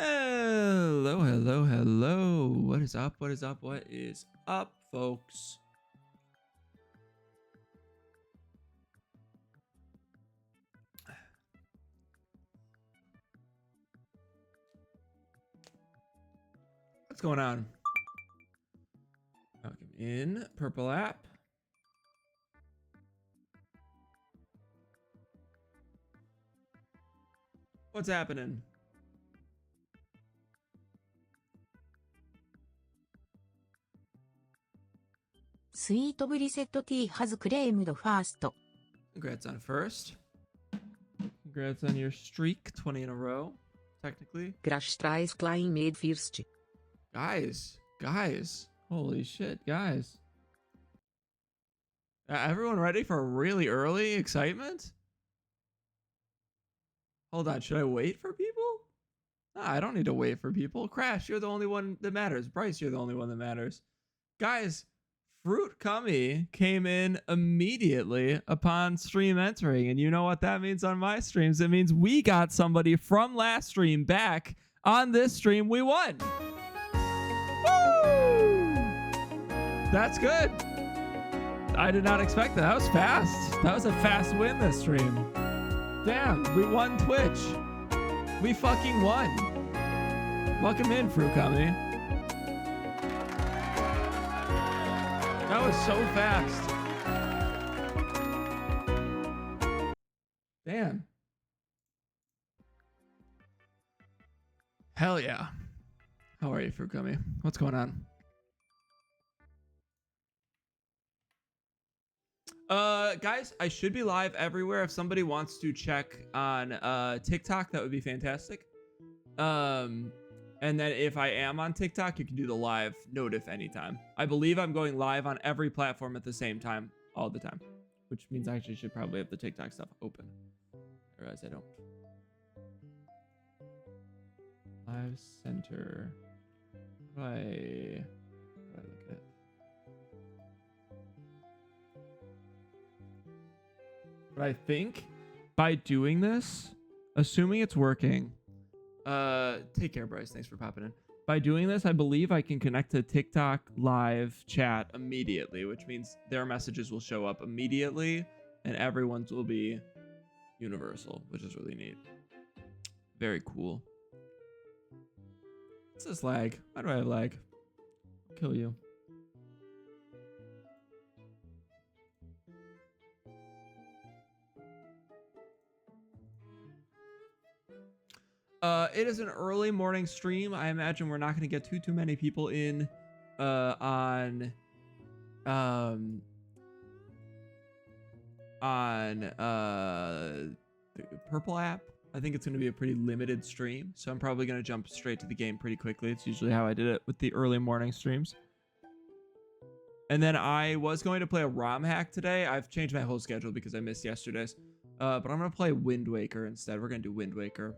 Hello, hello, hello. What is up? What is up? What is up, folks? What's going on? Welcome in, purple app. What's happening? Sweet Reset Tea has claimed first. Congrats on first. Congrats on your streak, 20 in a row, technically. Crash tries Klein made first. Guys. Holy shit, guys. Everyone ready for really early excitement? Hold on, should I wait for people? No, I don't need to wait for people. Crash, you're the only one that matters. Bryce, you're the only one that matters. Guys, Fruit Cummy came in immediately upon stream entering, and you know what that means on my streams? It means we got somebody from last stream back on this stream. We won. Woo! That's good. I did not expect that. That was fast. That was a fast win this stream. Damn, we won Twitch. We fucking won. Welcome in, Fruit Cummy. That was so fast. Damn. Hell yeah. How are you, Fruit Cummy? What's going on? Guys, I should be live everywhere. If somebody wants to check on TikTok, that would be fantastic. And then if I am on TikTok, you can do the live notif anytime. I believe I'm going live on every platform at the same time, all the time, which means I actually should probably have the TikTok stuff open. I realize I don't. Live center. How do I look at it? But I think by doing this, assuming it's working, take care, Bryce. Thanks for popping in. By doing this, I believe I can connect to TikTok live chat immediately, which means their messages will show up immediately and everyone's will be universal, which is really neat. Very cool. What's this lag? Why do I have lag? I'll kill you. It is an early morning stream. I imagine we're not going to get too many people in on the purple app. I think it's going to be a pretty limited stream, so I'm probably going to jump straight to the game pretty quickly. It's usually how I did it with the early morning streams. And then I was going to play a ROM hack today. I've changed my whole schedule because I missed yesterday's. But I'm going to play Wind Waker instead. We're going to do Wind Waker.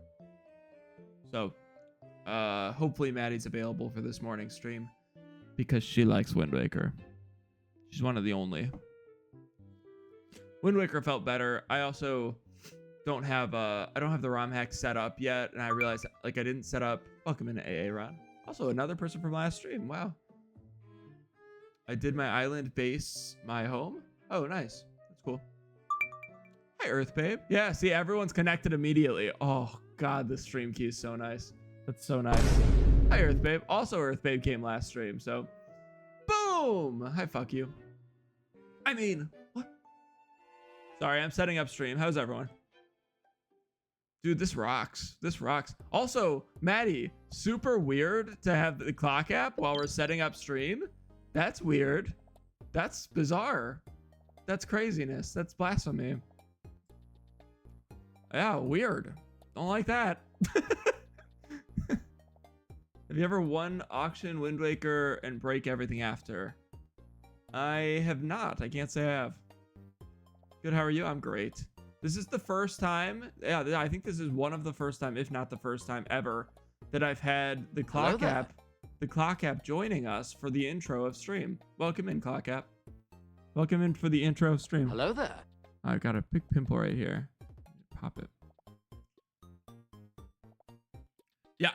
So, hopefully Maddie's available for this morning stream because she likes Wind Waker. She's one of the only. Wind Waker felt better. I also don't have the ROM hack set up yet, and I realized like I didn't set up. Welcome into AA Ron. Also another person from last stream. Wow. I did my island base my home. Oh, nice. That's cool. Hi, Earth Babe. Yeah, see, everyone's connected immediately. Oh, God, the stream key is so nice. That's so nice. Hi, Earth Babe. Also, Earth Babe came last stream, so... Boom! Hi, fuck you. I mean, what? Sorry, I'm setting up stream. How's everyone? Dude, this rocks. This rocks. Also, Maddie, super weird to have the clock app while we're setting up stream. That's weird. That's bizarre. That's craziness. That's blasphemy. Yeah, weird. Don't like that. Have you ever won auction, Wind Waker, and break everything after? I have not. I can't say I have. Good, how are you? I'm great. This is the first time. Yeah, I think this is one of the first time, if not the first time ever, that I've had the clock app. The clock app joining us for the intro of stream. Welcome in, clock app. Welcome in for the intro of stream. Hello there. I've got a big pimple right here. Pop it. Yeah,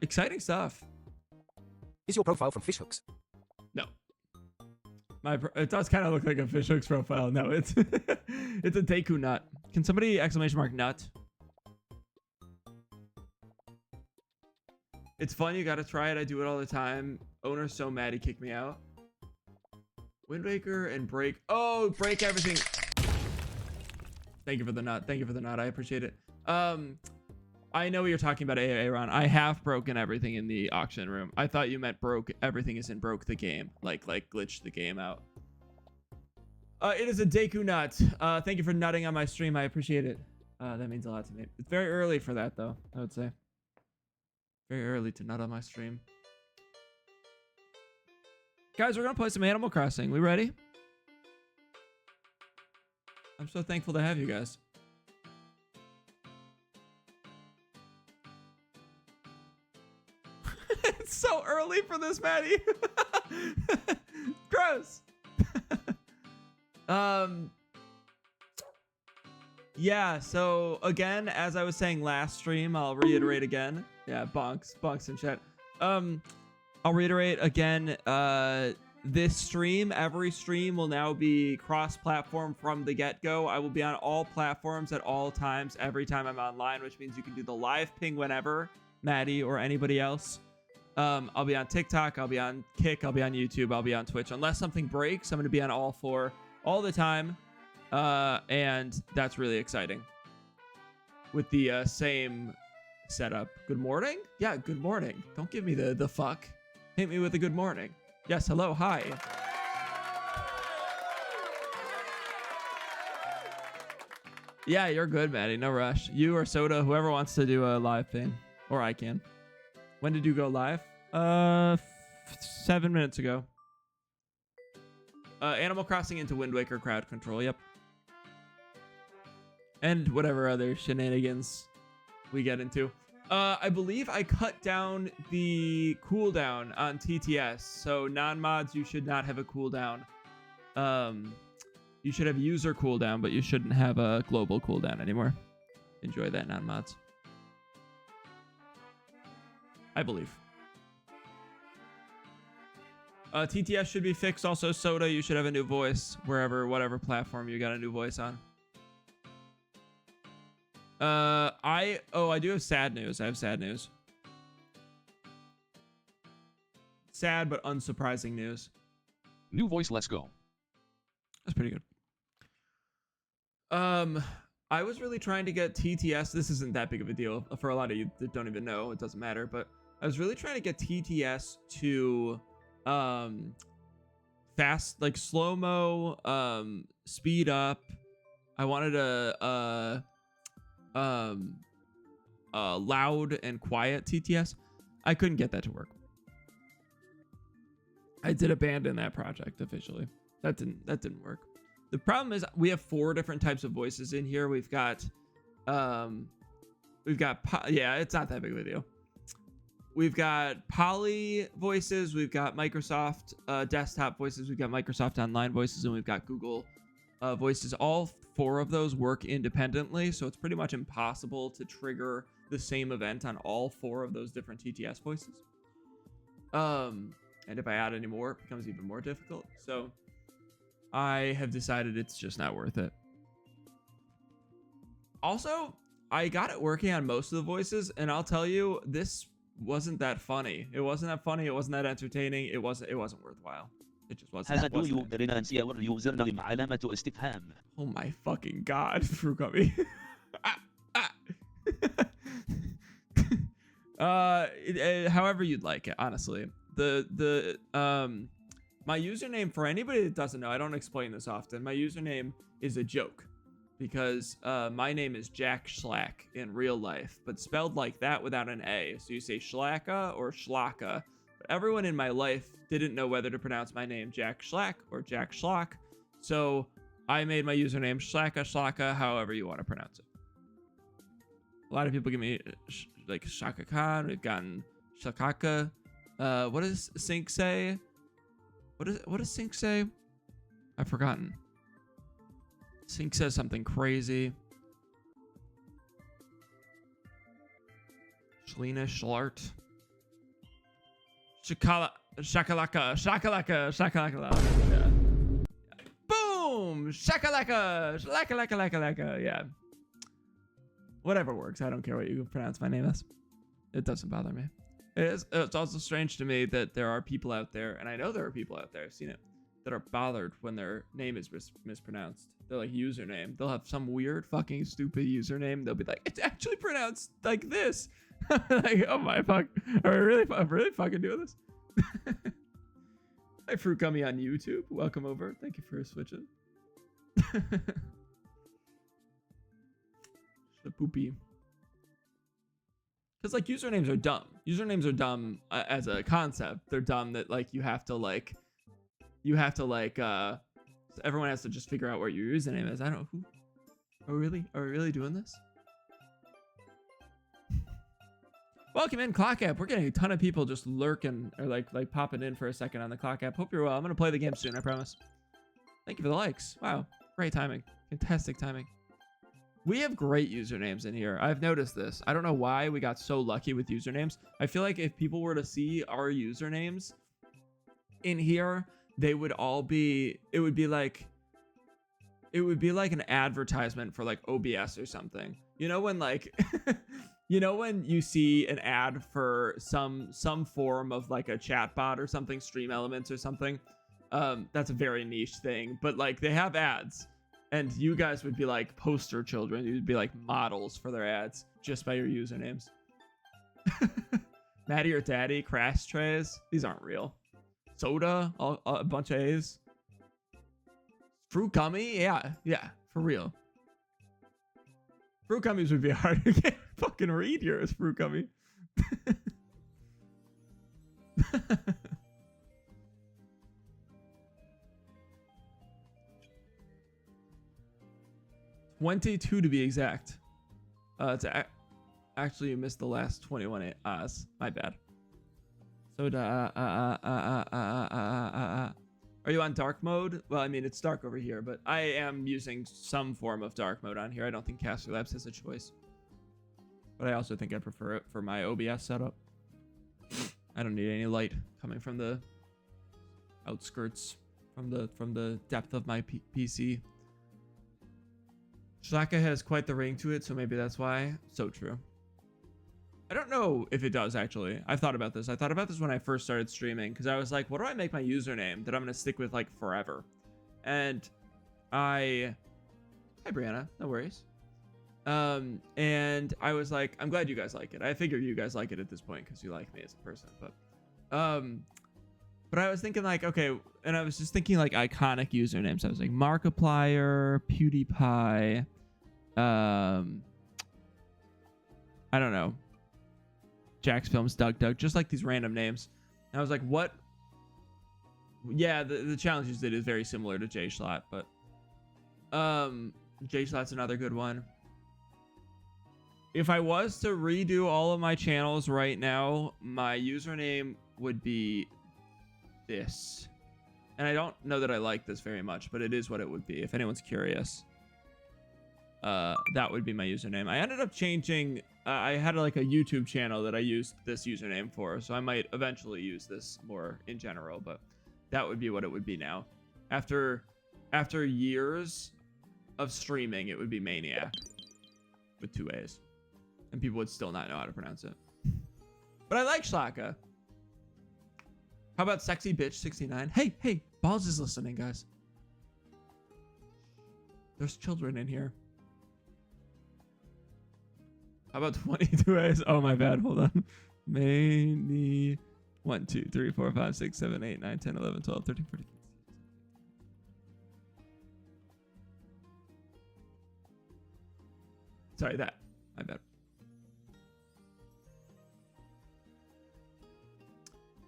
Exciting stuff. Is your profile from Fishhooks? No. It does kind of look like a Fishhooks profile. No, it's it's a Deku nut. Can somebody exclamation mark nut? It's fun. You got to try it. I do it all the time. Owner's so mad he kicked me out. Wind Waker and break. Oh, break everything. Thank you for the nut. Thank you for the nut. I appreciate it. I know what you're talking about, Aaron. I have broken everything in the auction room. I thought you meant broke everything as in broke the game. Like glitched the game out. It is a Deku nut. Thank you for nutting on my stream. I appreciate it. That means a lot to me. It's very early for that, though, I would say. Very early to nut on my stream. Guys, we're going to play some Animal Crossing. We ready? I'm so thankful to have you guys. It's so early for this, Maddie. Gross. Yeah, so again, as I was saying last stream, I'll reiterate again. Yeah, bonks in chat. I'll reiterate again, this stream, every stream will now be cross-platform from the get-go. I will be on all platforms at all times, every time I'm online, which means you can do the live ping whenever, Maddie or anybody else. I'll be on TikTok, I'll be on Kick, I'll be on YouTube, I'll be on Twitch. Unless something breaks, I'm going to be on all four all the time. And that's really exciting. With the same setup. Good morning? Yeah, good morning. Don't give me the fuck. Hit me with a good morning. Yes, hello, hi. Yeah, you're good, Maddie. No rush. You or Soda, whoever wants to do a live thing. Or I can. When did you go live? 7 minutes ago. Animal Crossing into Wind Waker crowd control. Yep. And whatever other shenanigans we get into. I believe I cut down the cooldown on TTS. So non-mods, you should not have a cooldown. You should have user cooldown, but you shouldn't have a global cooldown anymore. Enjoy that, non-mods. I believe. TTS should be fixed. Also, Soda, you should have a new voice whatever platform you got a new voice on. I do have sad news. I have sad news. Sad but unsurprising news. New voice, let's go. That's pretty good. I was really trying to get TTS. This isn't that big of a deal for a lot of you that don't even know. It doesn't matter, but I was really trying to get TTS to fast, like slow-mo, speed up. I wanted a loud and quiet TTS. I couldn't get that to work. I did abandon that project officially. That didn't work. The problem is we have 4 different types of voices in here. We've got yeah, it's not that big of a deal. We've got Poly voices, we've got Microsoft desktop voices, we've got Microsoft Online voices, and we've got Google voices. All 4 of those work independently, so it's pretty much impossible to trigger the same event on all 4 of those different TTS voices. And if I add any more, it becomes even more difficult. So I have decided it's just not worth it. Also, I got it working on most of the voices, and I'll tell you, this wasn't that funny. It wasn't that funny. It wasn't that entertaining. It wasn't worthwhile. It just wasn't. Oh my fucking god, Frugummy. However you'd like it, honestly. My username, for anybody that doesn't know, I don't explain this often. My username is a joke because my name is Jack Schlack in real life, but spelled like that without an A. So you say Schlaacka or Schlaacka. But everyone in my life didn't know whether to pronounce my name Jack Schlack or Jack Schlock. So I made my username Schlaacka, however you want to pronounce it. A lot of people give me like Shaka Khan. We've gotten Shakaka. What does Sync say? What does Sync say? I've forgotten. Sync says something crazy. Shalina Schlart. Shakalaka. Yeah. Boom! Shakalaka! Shalaka. Yeah. Whatever works. I don't care what you pronounce my name as. It doesn't bother me. It's also strange to me that there are people out there, and I know there are people out there, I've seen it, that are bothered when their name is mispronounced. They're like username. They'll have some weird fucking stupid username. They'll be like, it's actually pronounced like this. Like, oh my fuck. Are we really fucking doing this? Hi, Fruit Gummy on YouTube. Welcome over. Thank you for switching. Poopy. Because like usernames are dumb. Usernames are dumb as a concept. They're dumb that like you have to everyone has to just figure out what your username is. I don't know who. Are we really doing this? Welcome in, Clock App. We're getting a ton of people just lurking or like popping in for a second on the Clock App. Hope you're well. I'm gonna play the game soon, I promise. Thank you for the likes. Wow, great timing. Fantastic timing. We have great usernames in here. I've noticed this. I don't know why we got so lucky with usernames. I feel like if people were to see our usernames in here, they would all be, it would be like an advertisement for like OBS or something. You know when like you know when you see an ad for some form of like a chat bot or something, Stream Elements or something? That's a very niche thing, but like they have ads. And you guys would be like poster children. You'd be like models for their ads just by your usernames. Maddie or Daddy, Crash Trays. These aren't real. Soda, a bunch of A's. Fruit Gummy, yeah, for real. Fruit Gummies would be hard to get fucking read here as Fruit Gummy. 22 to be exact. Actually, you missed the last 21 Oz. My bad. Soda. Are you on dark mode? Well, I mean, it's dark over here, but I am using some form of dark mode on here. I don't think Caster Labs has a choice. But I also think I prefer it for my OBS setup. I don't need any light coming from the outskirts, from the depth of my PC. Schlaacka has quite the ring to it, so maybe that's why. So true. I don't know if it does, actually. I've thought about this. I thought about this when I first started streaming, because I was like, what do I make my username that I'm going to stick with, like, forever? And Hi, Brianna. No worries. And I was like, I'm glad you guys like it. I figured you guys like it at this point, because you like me as a person. But I was thinking, like, okay, and I was just thinking, like, iconic usernames. I was like, Markiplier, PewDiePie, I don't know, Jack's Films, Doug, just like these random names. And I was like, what? Yeah, the challenge is that it is very similar to J-Schlot, but J-Schlot's another good one. If I was to redo all of my channels right now, my username would be this. And I don't know that I like this very much, but it is what it would be. If anyone's curious, that would be my username. I ended up changing. I had like a YouTube channel that I used this username for, so I might eventually use this more in general, but that would be what it would be now. After years of streaming, it would be Maniac with 2 A's, and people would still not know how to pronounce it. But I like Schlaacka. How about Sexy Bitch 69? Hey, Balls is listening, guys. There's children in here. How about 22 A's? Oh, my bad. Hold on. Many. 1, 2, 3, 4, 5, 6, 7, 8, 9, 10, 11, 12, 13, 14. Sorry, that. My bad.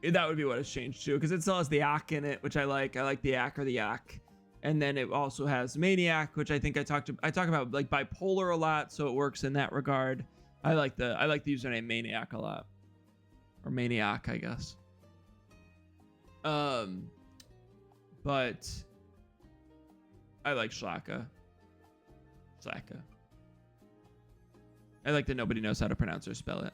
That would be what it's changed to, because it still has the Ak in it, which I like. I like the Ak or the Yak. And then it also has Maniac, which I think I talk about like bipolar a lot, so it works in that regard. I like the username Maniac a lot. Or Maniac, I guess. But I like Schlaacka. I like that nobody knows how to pronounce or spell it.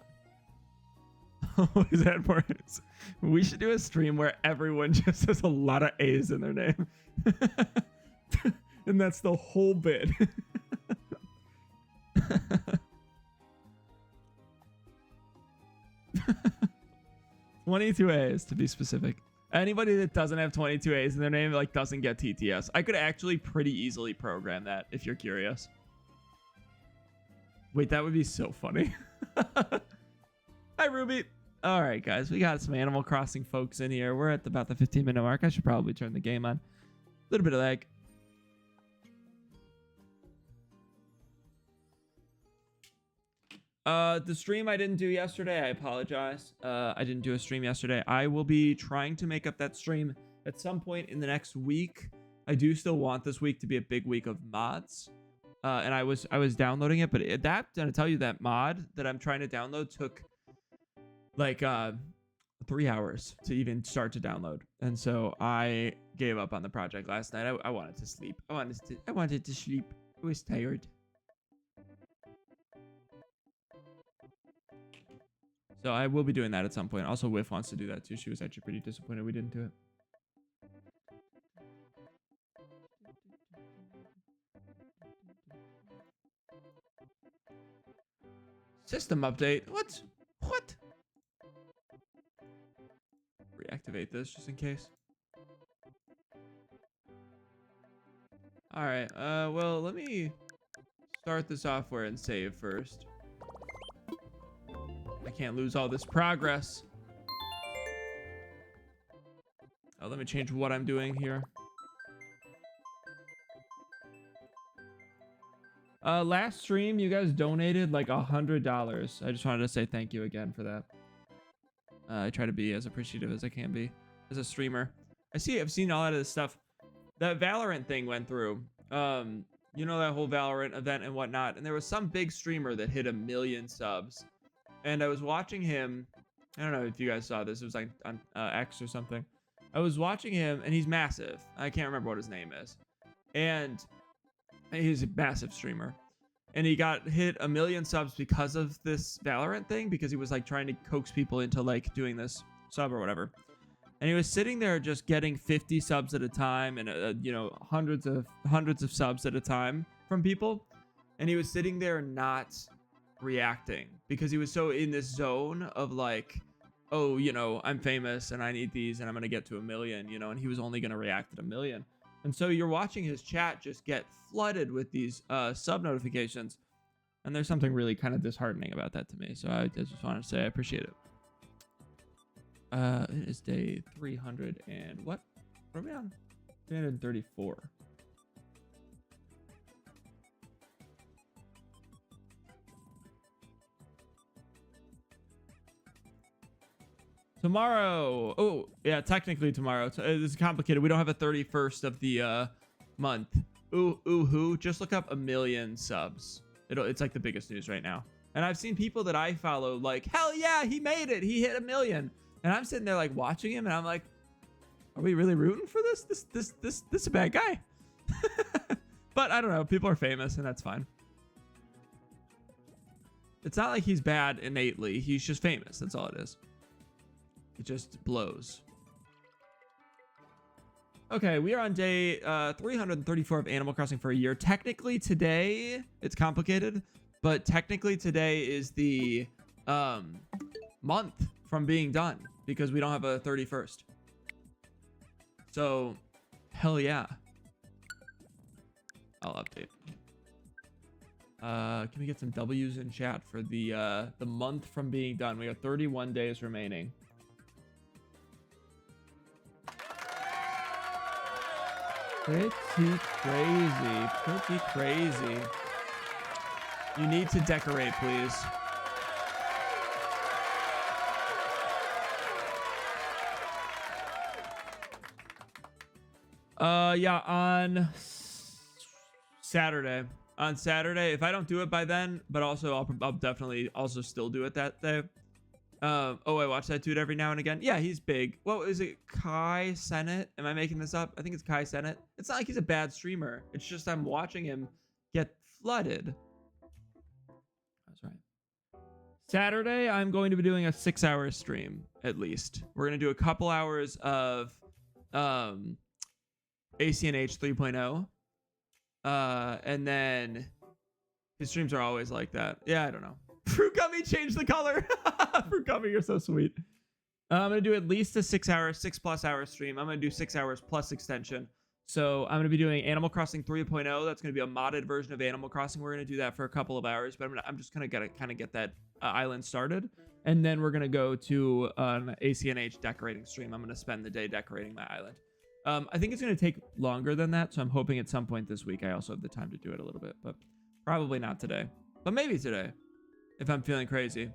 Always add more A's. We should do a stream where everyone just has a lot of A's in their name. And that's the whole bit. 22 A's to be specific. Anybody that doesn't have 22 A's in their name like doesn't get TTS. I could actually pretty easily program that if you're curious. Wait, that would be so funny. Hi, Ruby. All right, guys, we got some Animal Crossing folks in here. We're at about the 15-minute mark. I should probably turn the game on. A little bit of lag. The stream I didn't do yesterday, I apologize. I didn't do a stream yesterday. I will be trying to make up that stream at some point in the next week. I do still want this week to be a big week of mods. And I was downloading it, but I'm gonna tell you that mod that I'm trying to download took like 3 hours to even start to download. And so I gave up on the project last night. I wanted to sleep. I wanted to sleep. I was tired. So I will be doing that at some point. Also, Whiff wants to do that too. She was actually pretty disappointed we didn't do it. System update. What? What? Reactivate this just in case. All right. Well, let me start the software and save first. I can't lose all this progress. Oh, let me change what I'm doing here. Last stream, you guys donated like $100. I just wanted to say thank you again for that. I try to be as appreciative as I can be as a streamer. I've seen all of this stuff. That Valorant thing went through. You know, that whole Valorant event and whatnot. And there was some big streamer that hit 1 million subs. And I was watching him. I don't know if you guys saw this. It was like on X or something. I was watching him, and he's massive. I can't remember what his name is. And he's a massive streamer. And he got hit 1 million subs because of this Valorant thing, because he was like trying to coax people into like doing this sub or whatever. And he was sitting there just getting 50 subs at a time, and you know, hundreds of subs at a time from people. And he was sitting there not reacting because he was so in this zone of like, oh, you know, I'm famous and I need these and I'm gonna get to 1 million, you know, and he was only gonna react at 1 million. And so you're watching his chat just get flooded with these sub notifications, and there's something really kind of disheartening about that to me. So I just wanted to say I appreciate it. It is day 300 and what are we on? 334. Tomorrow. Oh, yeah, technically tomorrow. This is complicated. We don't have a 31st of the month. Who? Just look up 1 million subs. It's like the biggest news right now. And I've seen people that I follow like, hell yeah, he made it. He hit 1 million. And I'm sitting there like watching him, and I'm like, are we really rooting for this? This is a bad guy. But I don't know. People are famous, and that's fine. It's not like he's bad innately. He's just famous. That's all it is. It just blows. Okay, we are on day 334 of Animal Crossing for a year. Technically today, it's complicated, but technically today is the month from being done because we don't have a 31st. So, hell yeah. I'll update. Can we get some W's in chat for the month from being done? We got 31 days remaining. Pretty crazy. Pretty crazy. You need to decorate, please. Yeah, on Saturday. On Saturday, if I don't do it by then, but also I'll definitely also still do it that day. Oh, I watch that dude every now and again. Yeah, he's big. What is it? Kai Cenat? Am I making this up? I think it's Kai Cenat. It's not like he's a bad streamer. It's just I'm watching him get flooded. That's right. Saturday, I'm going to be doing a 6-hour stream at least. We're going to do a couple hours of ACNH 3.0. And then his streams are always like that. Yeah, I don't know. Fruit Gummy changed the color. Fruit Gummy, you're so sweet. I'm going to do at least a 6+ hour stream. I'm going to do 6 hours plus extension. So I'm going to be doing Animal Crossing 3.0. That's going to be a modded version of Animal Crossing. We're going to do that for a couple of hours, but I'm just going to kind of get that island started. And then we're going to go to an ACNH decorating stream. I'm going to spend the day decorating my island. I think it's going to take longer than that, so I'm hoping at some point this week I also have the time to do it a little bit, but probably not today. But maybe today, if I'm feeling crazy.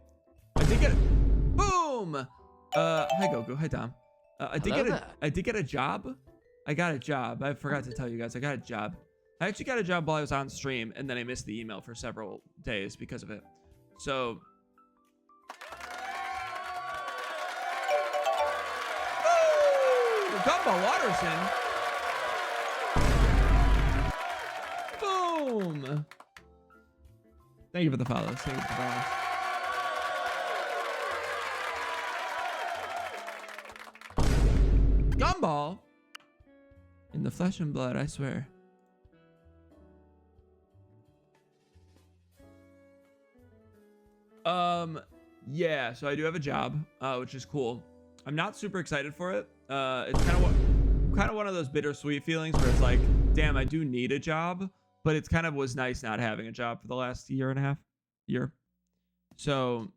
I did get it. Boom! Hi Goku. Hi Tom. I did get a job. I got a job. I forgot to tell you guys. I got a job. I actually got a job while I was on stream, and then I missed the email for several days because of it. So. Woo! Gumball Watterson. Boom! Thank you for the follows. Thank you for the follows. Gumball? In the flesh and blood, I swear. Yeah, so I do have a job, which is cool. I'm not super excited for it. It's kind of one of those bittersweet feelings where it's like, damn, I do need a job, but it kind of was nice not having a job for the last year and a half. So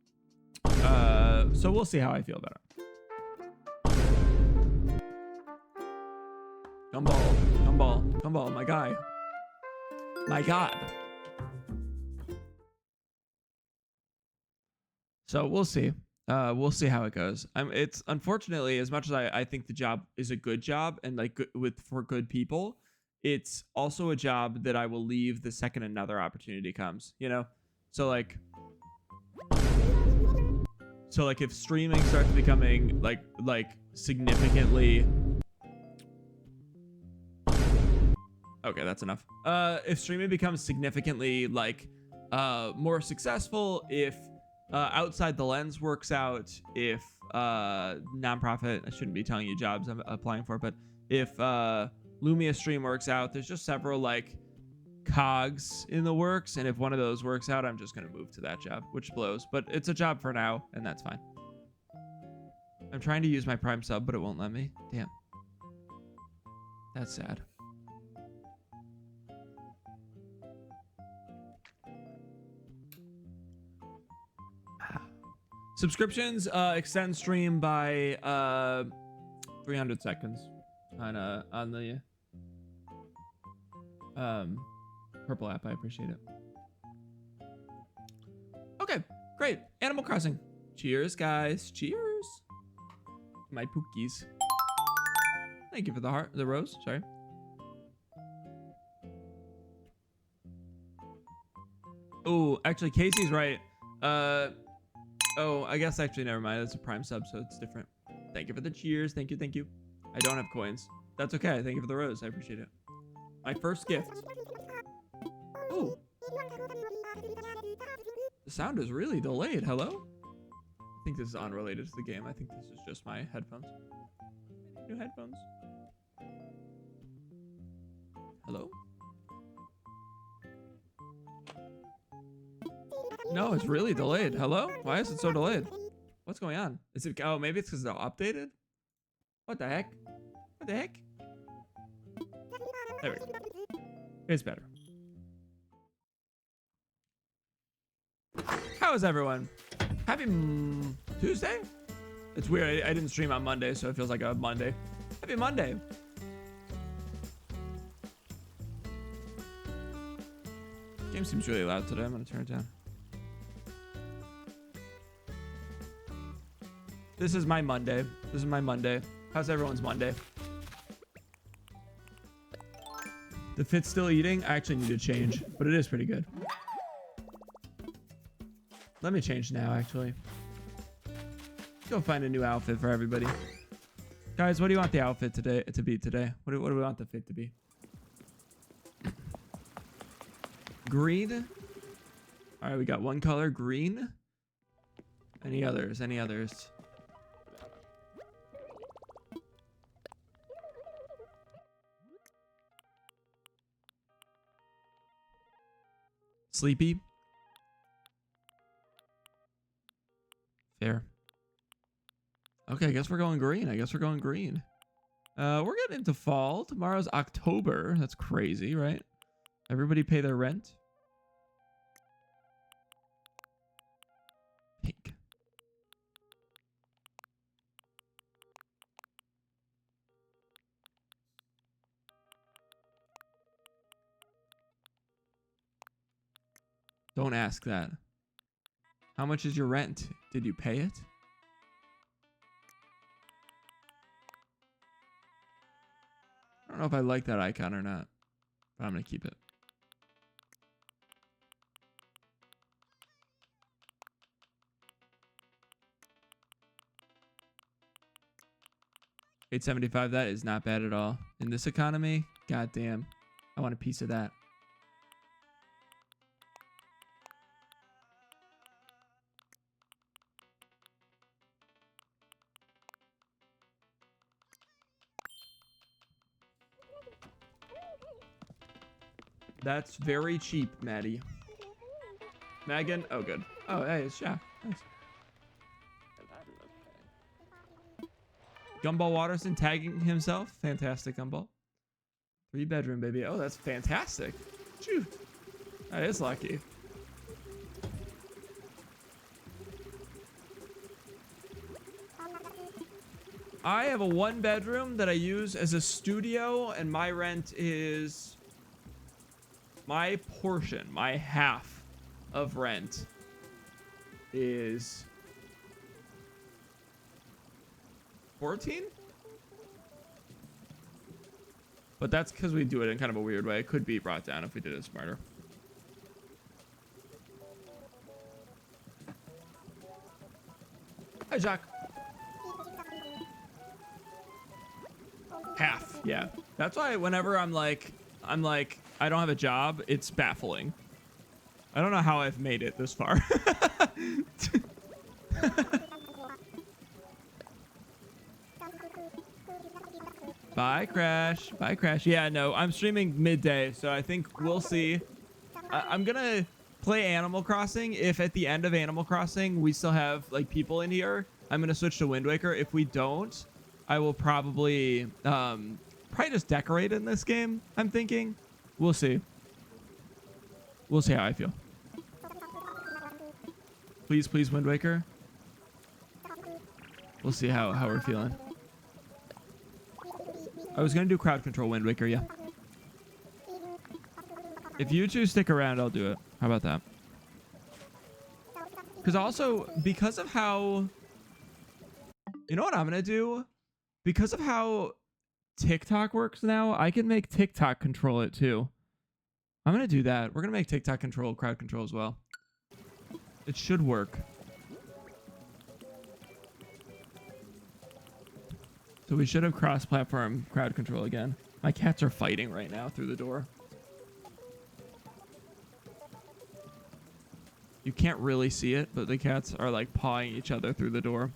we'll see how I feel about it. Gumball, my guy. My God. So we'll see. We'll see how it goes. It's unfortunately, as much as I think the job is a good job and like for good people, it's also a job that I will leave the second another opportunity comes, you know? So like if streaming starts becoming like significantly. Okay, that's enough. If streaming becomes significantly like more successful, if Outside the Lens works out, if nonprofit, I shouldn't be telling you jobs I'm applying for, but if Lumia stream works out, there's just several like cogs in the works, and if one of those works out, I'm just gonna move to that job, which blows, but it's a job for now, and that's fine. I'm trying to use my Prime sub, but it won't let me. Damn. That's sad. Subscriptions extend stream by 300 seconds on the purple app. I appreciate it. Okay, great. Animal Crossing. Cheers, guys. Cheers. My pookies. Thank you for the rose. Sorry. Oh, actually, Casey's right. Oh, I guess actually never mind. It's a Prime sub, so it's different. Thank you for the cheers. Thank you, thank you. I don't have coins. That's okay. Thank you for the rose. I appreciate it. My first gift. Oh. The sound is really delayed. Hello? I think this is unrelated to the game. I think this is just my headphones. New headphones. Hello? No, it's really delayed. Hello? Why is it so delayed? What's going on? Is it? Oh, maybe it's because they're updated? What the heck? What the heck? There we go. It's better. How is everyone? Happy Tuesday? It's weird. I didn't stream on Monday, so it feels like a Monday. Happy Monday. Game seems really loud today. I'm going to turn it down. This is my Monday. This is my Monday. How's everyone's Monday? The fit's still eating? I actually need to change, but it is pretty good. Let me change now, actually. Go find a new outfit for everybody. Guys, what do you want the outfit today to be today? What do we want the fit to be? Green. All right, we got one color, green. Any others? Any others? Sleepy. Fair. Okay, I guess we're going green. I guess we're going green. We're getting into fall. Tomorrow's October. That's crazy, right? Everybody pay their rent. Pink. Don't ask that. How much is your rent? Did you pay it? I don't know if I like that icon or not, but I'm going to keep it. $8.75. That is not bad at all. In this economy, goddamn, I want a piece of that. That's very cheap, Maddie. Megan? Oh, good. Oh, hey, it's Shaq. Nice. Gumball Watterson tagging himself. Fantastic, Gumball. 3-bedroom, baby. Oh, that's fantastic. Phew. That is lucky. I have a 1-bedroom that I use as a studio, and my rent is... my portion, my half of rent is 14. But that's because we do it in kind of a weird way. It could be brought down if we did it smarter. Hi, Jacques. Half, yeah. That's why whenever I'm like, I don't have a job, it's baffling. I don't know how I've made it this far. Bye, Crash. Bye, Crash. Yeah, no, I'm streaming midday, so I think we'll see. I'm gonna play Animal Crossing. If at the end of Animal Crossing we still have like people in here, I'm gonna switch to Wind Waker. If we don't, I will probably just decorate in this game, I'm thinking. We'll see. We'll see how I feel. Please, please, Wind Waker. We'll see how we're feeling. I was going to do crowd control Wind Waker, yeah. If you two stick around, I'll do it. How about that? Because also, because of how... You know what I'm going to do? Because of how TikTok works now, I can make TikTok control it too. I'm going to do that. We're going to make TikTok control crowd control as well. It should work. So we should have cross-platform crowd control again. My cats are fighting right now through the door. You can't really see it, but the cats are like pawing each other through the door.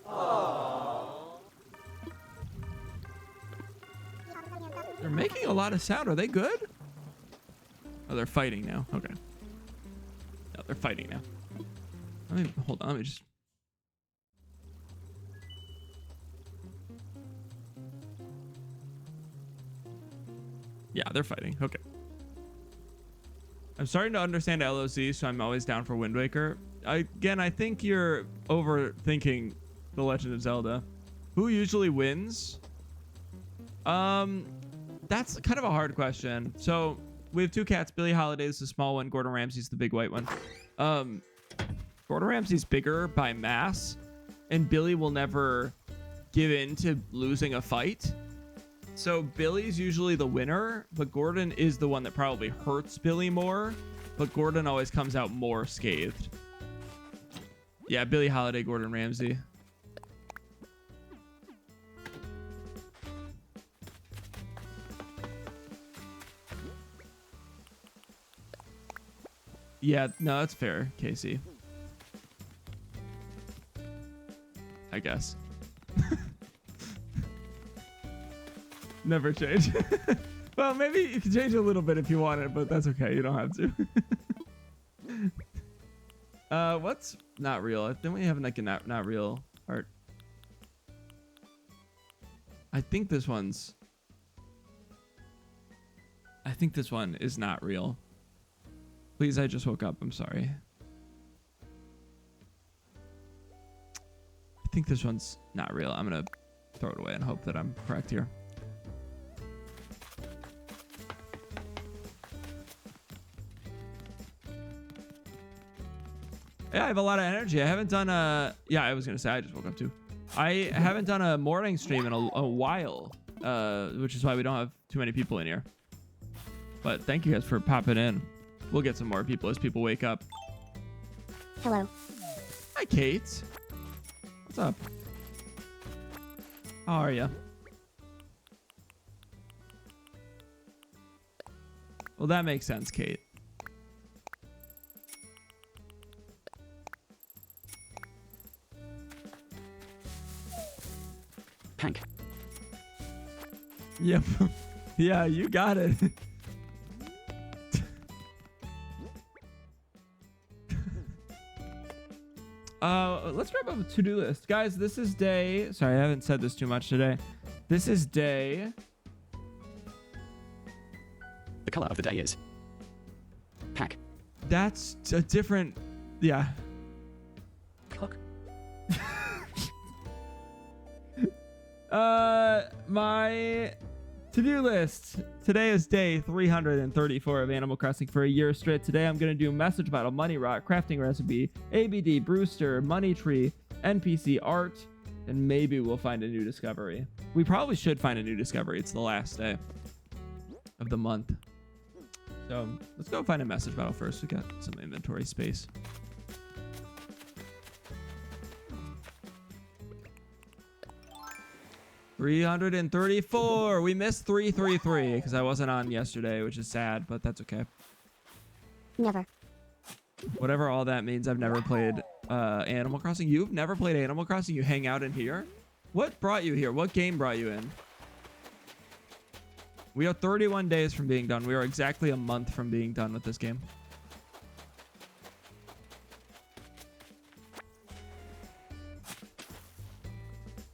Oh. They're making a lot of sound. Are they good? Oh, they're fighting now. Okay. No, they're fighting now. Let me hold on. Let me just. Yeah, they're fighting. Okay. I'm starting to understand LOC, so I'm always down for Wind Waker. Again, I think you're overthinking The Legend of Zelda. Who usually wins? That's kind of a hard question. So we have two cats. Billie Holiday's the small one. Gordon Ramsay's the big white one. Gordon Ramsay's bigger by mass, and Billy will never give in to losing a fight. So Billy's usually the winner, but Gordon is the one that probably hurts Billy more. But Gordon always comes out more scathed. Yeah, Billie Holiday, Gordon Ramsay. Yeah, no, that's fair, Casey. I guess. Never change. Well, maybe you can change a little bit if you want it, but that's okay. You don't have to. What's not real? Didn't we have like a not real art? I think this one is not real. Please, I just woke up. I'm sorry. I think this one's not real. I'm gonna throw it away and hope that I'm correct here. Yeah, I have a lot of energy. I haven't done yeah, I was gonna say I just woke up too. I haven't done a morning stream in a while, which is why we don't have too many people in here. But thank you guys for popping in. We'll get some more people as people wake up. Hello. Hi, Kate. What's up? How are you? Well, that makes sense, Kate. Hank. Yep. Yeah, you got it. Let's wrap up a to-do list. Guys, this is day... Sorry, I haven't said this too much today. This is day... The color of the day is Hank. That's a different... Yeah. Clock. My to-do list. Today is day 334 of Animal Crossing for a year straight. Today I'm going to do message battle, money rock, crafting recipe, ABD, Brewster, money tree, NPC art, and maybe we'll find a new discovery. We probably should find a new discovery. It's the last day of the month. So let's go find a message battle first. We got some inventory space. $334. We missed 333 because I wasn't on yesterday, which is sad, but that's okay. Never. Whatever all that means, I've never played Animal Crossing. You've never played Animal Crossing? You hang out in here? What brought you here? What game brought you in? We are 31 days from being done. We are exactly a month from being done with this game.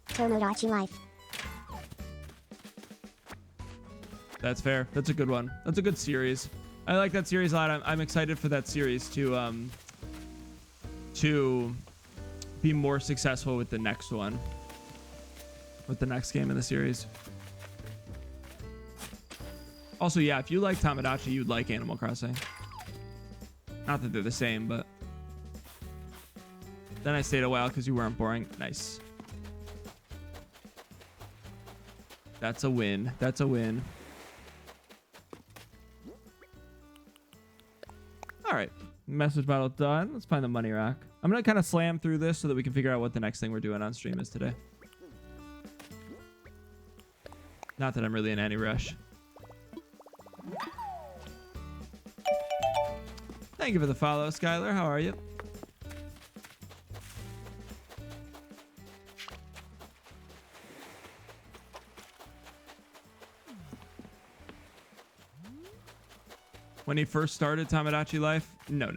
Tomodachi Life. That's fair. That's a good one. That's a good series. I like that series a lot. I'm excited for that series to be more successful with the next one. With the next game in the series. Also, yeah, if you like Tomodachi, you'd like Animal Crossing. Not that they're the same, but... Then I stayed a while because you weren't boring. Nice. That's a win. That's a win. All right. Message battle done. Let's find the money rock. I'm going to kind of slam through this so that we can figure out what the next thing we're doing on stream is today. Not that I'm really in any rush. Thank you for the follow, Skylar. How are you? When he first started Tomodachi Life? No.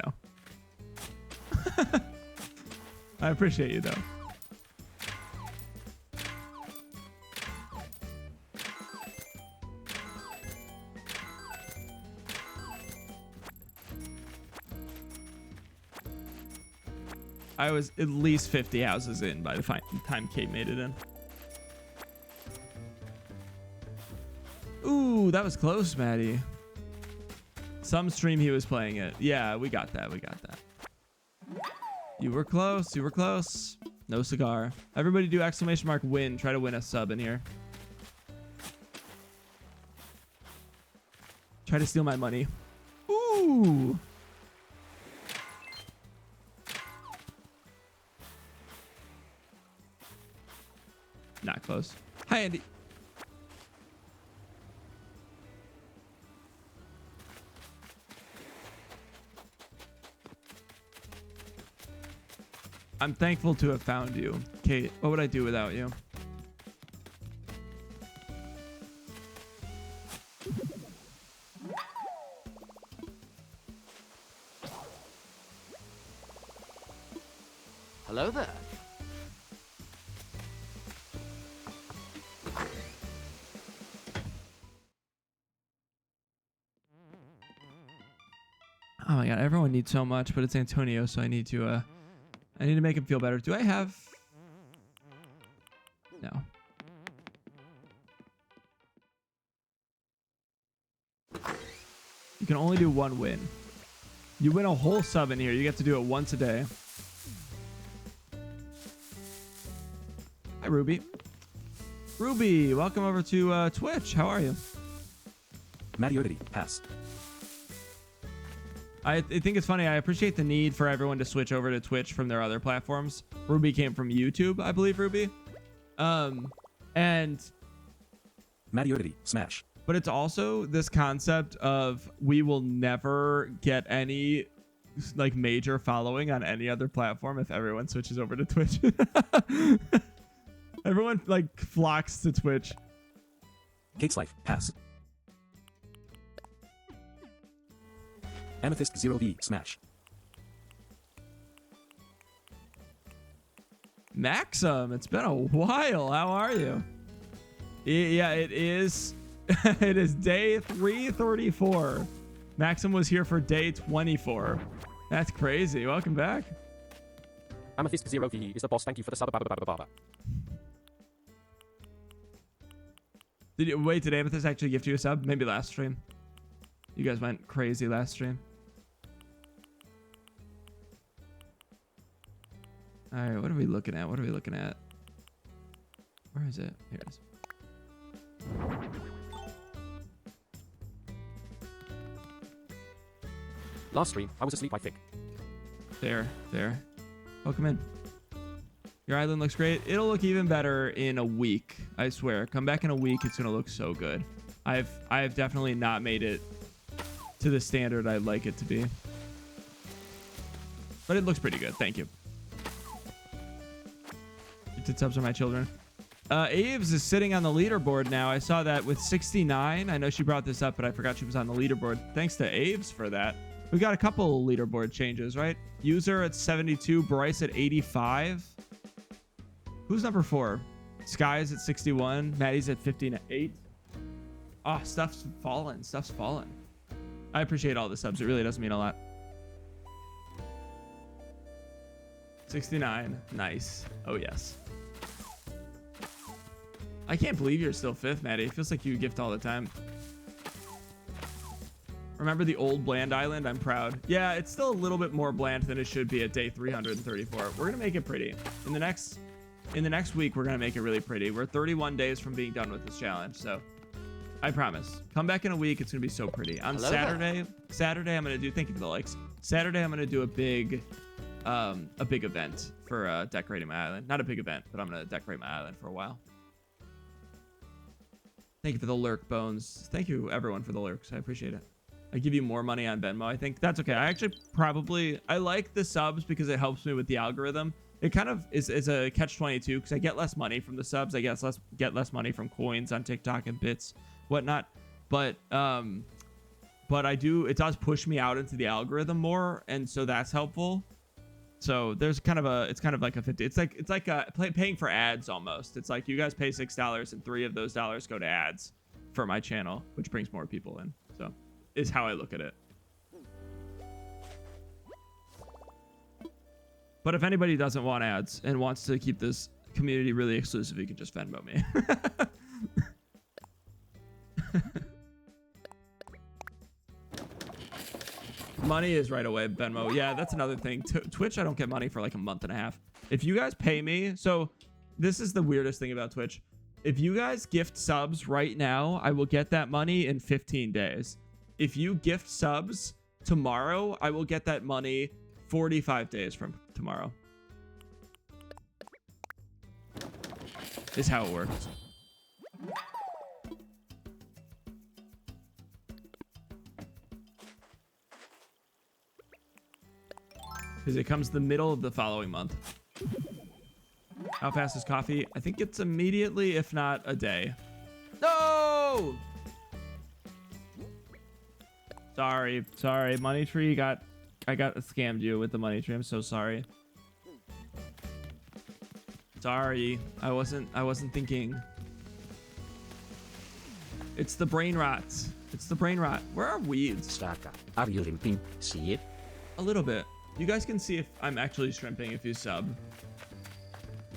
I appreciate you, though. I was at least 50 houses in by the time Kate made it in. Ooh, that was close, Maddie. Some stream he was playing it. Yeah, we got that. We got that. You were close. You were close. No cigar. Everybody do exclamation mark win. Try to win a sub in here. Try to steal my money. Ooh. Not close. Hi, Andy. I'm thankful to have found you. Kate, what would I do without you? Hello there. Oh my god, everyone needs so much, but it's Antonio, so I need to make him feel better. Do I have... No. You can only do one win. You win a whole sub in here. You get to do it once a day. Hi, Ruby. Ruby, welcome over to Twitch. How are you? Mariodity, pass. I think it's funny. I appreciate the need for everyone to switch over to Twitch from their other platforms. Ruby came from YouTube, I believe, Ruby. And Mariodity, smash. but it's also this concept of we will never get any like major following on any other platform if everyone switches over to Twitch. Everyone like flocks to Twitch. Kate's life, pass. Amethyst 0V, smash. Maxim, it's been a while. How are you? Yeah, it is. It is day 334. Maxim was here for day 24. That's crazy. Welcome back. Amethyst 0V is the boss. Thank you for the sub. Did Amethyst actually gift you a sub? Maybe last stream. You guys went crazy last stream. All right, what are we looking at? What are we looking at? Where is it? Here it is. Last stream, I was asleep, I think. There. Welcome in. Your island looks great. It'll look even better in a week. I swear. Come back in a week. It's gonna look so good. I've definitely not made it to the standard I'd like it to be, but it looks pretty good. Thank you. Gifted subs are my children. Aves is sitting on the leaderboard now. I saw that with 69. I know she brought this up, but I forgot she was on the leaderboard. Thanks to Aves for that. We got a couple leaderboard changes, right? User at 72, Bryce at 85. Who's number 4? Sky's at 61, Maddie's at 58. Oh, stuff's fallen. I appreciate all the subs. It really does mean a lot. 69. Nice. Oh, yes. I can't believe you're still 5th, Maddie. It feels like you gift all the time. Remember the old bland island? I'm proud. Yeah, it's still a little bit more bland than it should be at day 334. We're gonna make it pretty. In the next week, we're gonna make it really pretty. We're 31 days from being done with this challenge, so I promise. Come back in a week. It's gonna be so pretty. On Saturday, I'm gonna do. Thank you for the likes. Saturday, I'm gonna do a big event for decorating my island. Not a big event, but I'm gonna decorate my island for a while. Thank you for the lurk, Bones. Thank you, everyone, for the lurks. I appreciate it. I give you more money on Venmo. I think that's okay. I actually I like the subs because it helps me with the algorithm. It kind of is a catch-22 because I get less money from the subs. I get less money from coins on TikTok and bits, whatnot. But it does push me out into the algorithm more, and so that's helpful. So there's it's kind of like a 50. It's like paying for ads almost. It's like you guys pay $6 and 3 of those dollars go to ads for my channel, which brings more people in. So is how I look at it. But if anybody doesn't want ads and wants to keep this community really exclusive, you can just Venmo me. Money is right away, Venmo. Yeah, that's another thing. Twitch, I don't get money for like a month and a half. If you guys pay me, so this is the weirdest thing about Twitch. If you guys gift subs right now, I will get that money in 15 days. If you gift subs tomorrow, I will get that money 45 days from tomorrow. Is how it works. Because it comes the middle of the following month. How fast is coffee? I think it's immediately, if not a day. No! Sorry. Money tree I got scammed you with the money tree. I'm so sorry. Sorry. I wasn't thinking. It's the brain rot. It's the brain rot. Where are weeds? Schlaacka, are you limping? See it? A little bit. You guys can see if I'm actually shrimping if you sub.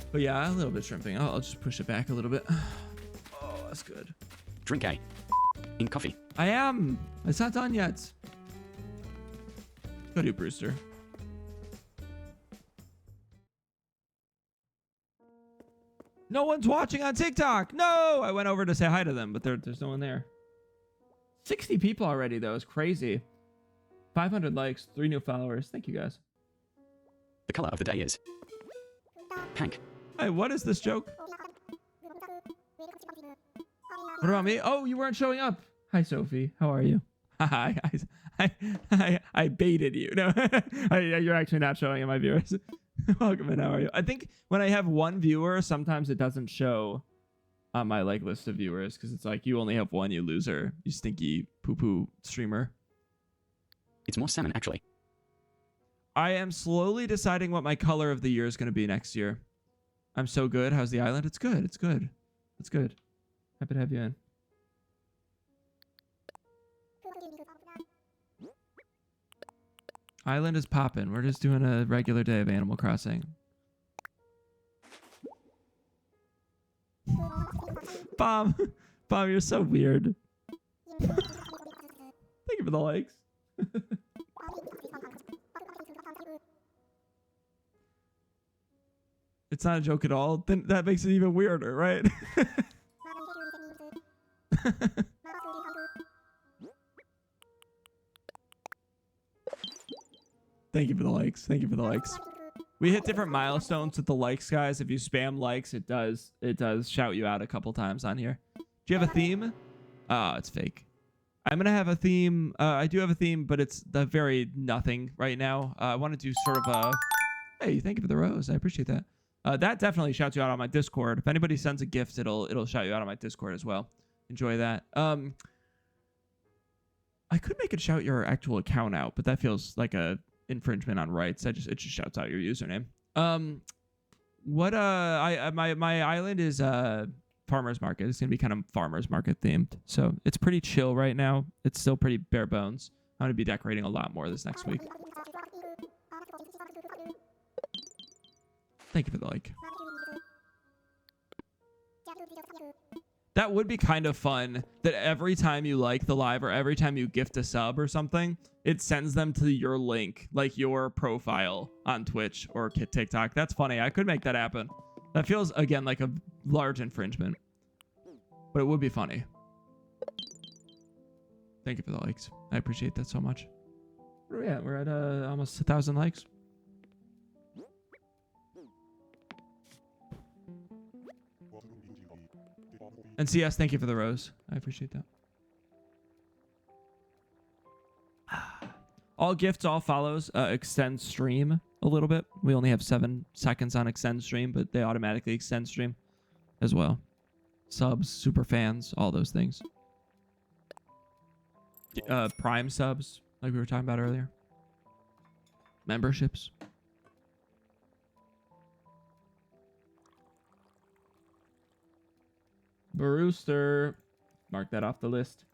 But yeah, a little bit shrimping. I'll just push it back a little bit. Oh, that's good. Drink A. In coffee. I am. It's not done yet. Go do Brewster. No one's watching on TikTok. No, I went over to say hi to them, but there's no one there. 60 people already, though. It's crazy. 500 likes, 3 new followers. Thank you, guys. The color of the day is pink. Hey, what is this joke? What about me? Oh, you weren't showing up. Hi, Sophie. How are you? Hi. I baited you. No, you're actually not showing in my viewers. Welcome in. How are you? I think when I have one viewer, sometimes it doesn't show on my like list of viewers because it's like you only have one, you loser, you stinky poo-poo streamer. It's more salmon, actually. I am slowly deciding what my color of the year is going to be next year. I'm so good. How's the island? It's good. It's good. It's good. Happy to have you in. Island is popping. We're just doing a regular day of Animal Crossing. Bomb, you're so weird. Thank you for the likes. It's not a joke at all. Then that makes it even weirder, right? Thank you for the likes. Thank you for the likes. We hit different milestones with the likes, guys. If you spam likes, it does shout you out a couple times on here. Do you have a theme? Oh, it's fake. I'm gonna have a theme. I do have a theme, but it's the very nothing right now. I want to do sort of a. Hey, thank you for the rose. I appreciate that. That definitely shouts you out on my Discord. If anybody sends a gift, it'll shout you out on my Discord as well. Enjoy that. I could make it shout your actual account out, but that feels like a infringement on rights. It just shouts out your username. My island is farmers market. It's gonna be kind of farmers market themed, so it's pretty chill right now. It's still pretty bare bones. I'm gonna be decorating a lot more this next week. Thank you for the like. That would be kind of fun that every time you like the live or every time you gift a sub or something, it sends them to your link, like your profile on Twitch or TikTok. That's funny. I could make that happen. That feels, again, like a large infringement, but it would be funny. Thank you for the likes. I appreciate that so much. Where are we at? We're at almost 1,000 likes. And CS, thank you for the rose. I appreciate that. All gifts, all follows, extend stream a little bit. We only have 7 seconds on extend stream, but they automatically extend stream as well. Subs, super fans, all those things. Prime subs, like we were talking about earlier. Memberships. Brewster. Mark that off the list.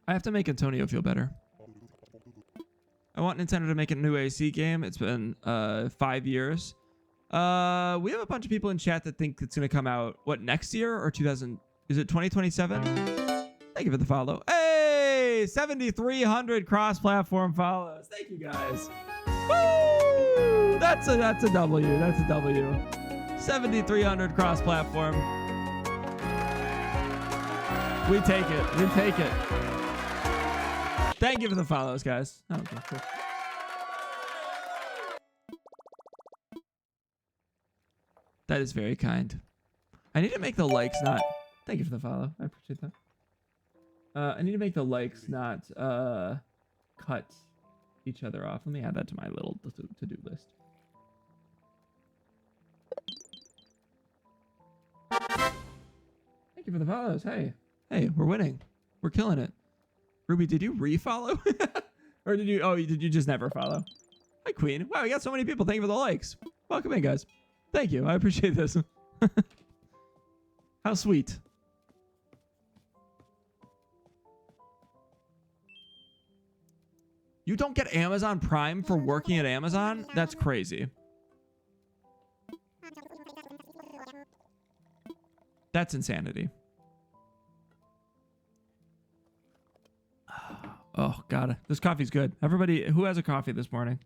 I have to make Antonio feel better. I want Nintendo to make a new AC game. It's been 5 years. We have a bunch of people in chat that think it's going to come out, what, next year or 2000? Is it 2027? Thank you for the follow. Hey, 7,300 cross-platform follows. Thank you, guys. Woo! That's a W. That's a W. 7,300 cross-platform. We take it. We take it. Thank you for the follows, guys. Oh, okay, cool. That is very kind. I need to make the likes not... Thank you for the follow. I appreciate that. I need to make the likes not cut each other off. Let me add that to my little to-do list. follows. Hey, hey, we're winning. We're killing it. Ruby, did you refollow? Or did you, oh, did you just never follow? Hi, Queen. Wow, we got so many people. Thank you for the likes. Welcome in, guys. Thank you. I appreciate this. How sweet. You don't get Amazon Prime for working at Amazon? That's crazy. That's insanity. Oh, God. This coffee's good. Everybody, who has a coffee this morning?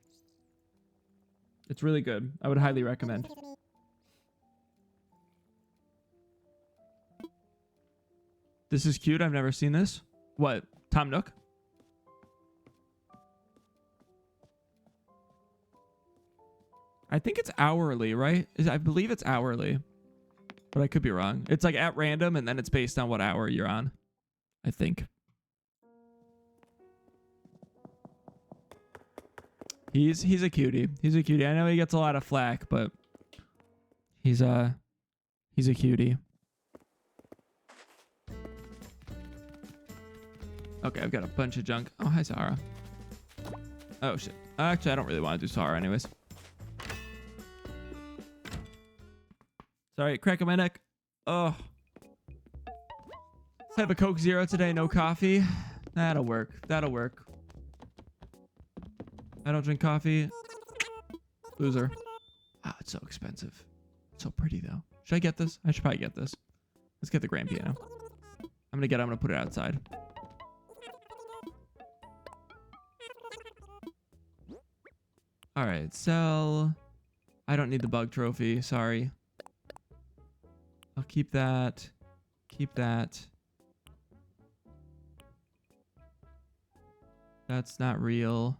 It's really good. I would highly recommend. This is cute. I've never seen this. What? Tom Nook? I think it's hourly, right? I believe it's hourly. But I could be wrong. It's like at random, and then it's based on what hour you're on. I think. He's a cutie. He's a cutie. I know he gets a lot of flack, but he's a cutie. Okay, I've got a bunch of junk. Oh, hi, Sahara. Oh, shit. Actually, I don't really want to do Sahara anyways. Sorry, crack on my neck. Oh. Have a Coke Zero today, no coffee. That'll work. That'll work. I don't drink coffee. Loser. Ah, it's so expensive. It's so pretty, though. Should I get this? I should probably get this. Let's get the grand piano. I'm gonna put it outside. All right, sell. I don't need the bug trophy. Sorry. I'll keep that. Keep that. That's not real.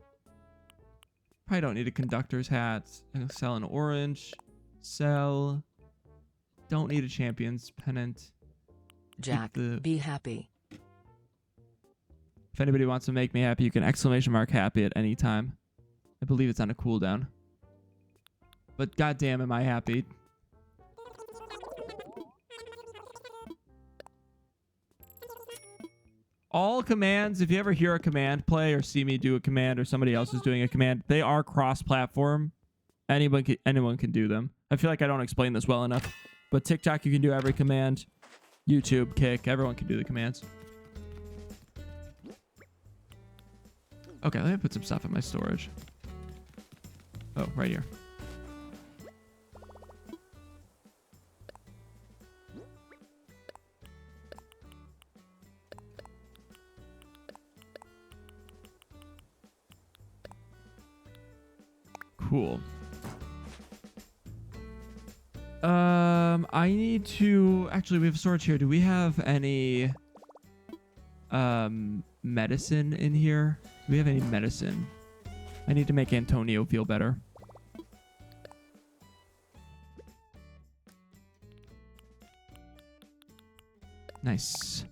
Probably don't need a conductor's hat. I'm gonna sell an orange. Sell. Don't need a champion's pennant. Jack, be happy. If anybody wants to make me happy, you can exclamation mark happy at any time. I believe it's on a cooldown. But goddamn, am I happy. All commands, if you ever hear a command play or see me do a command or somebody else is doing a command, they are cross-platform. Anyone can do them. I feel like I don't explain this well enough. But TikTok, you can do every command. YouTube, Kick, everyone can do the commands. Okay, let me put some stuff in my storage. Oh, right here. Cool. I need to actually, we have storage here. Do we have any medicine in here? Do we have any medicine? I need to make Antonio feel better. Nice.